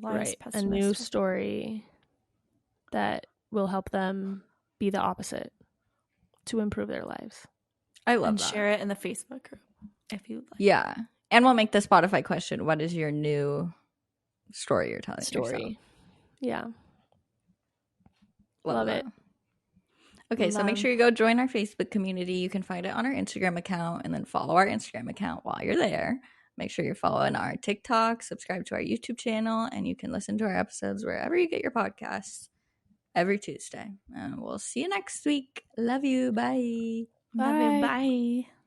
Right, a new story that will help them be the opposite to improve their lives. I love and that. Share it in the Facebook group if you like. Yeah. And we'll make the Spotify question, what is your new story you're telling yourself? Yeah. Love it. Okay, so make sure you go join our Facebook community. You can find it on our Instagram account and then follow our Instagram account while you're there. Make sure you're following our TikTok, subscribe to our YouTube channel, and you can listen to our episodes wherever you get your podcasts every Tuesday. And we'll see you next week. Love you. Bye. Love you. Bye.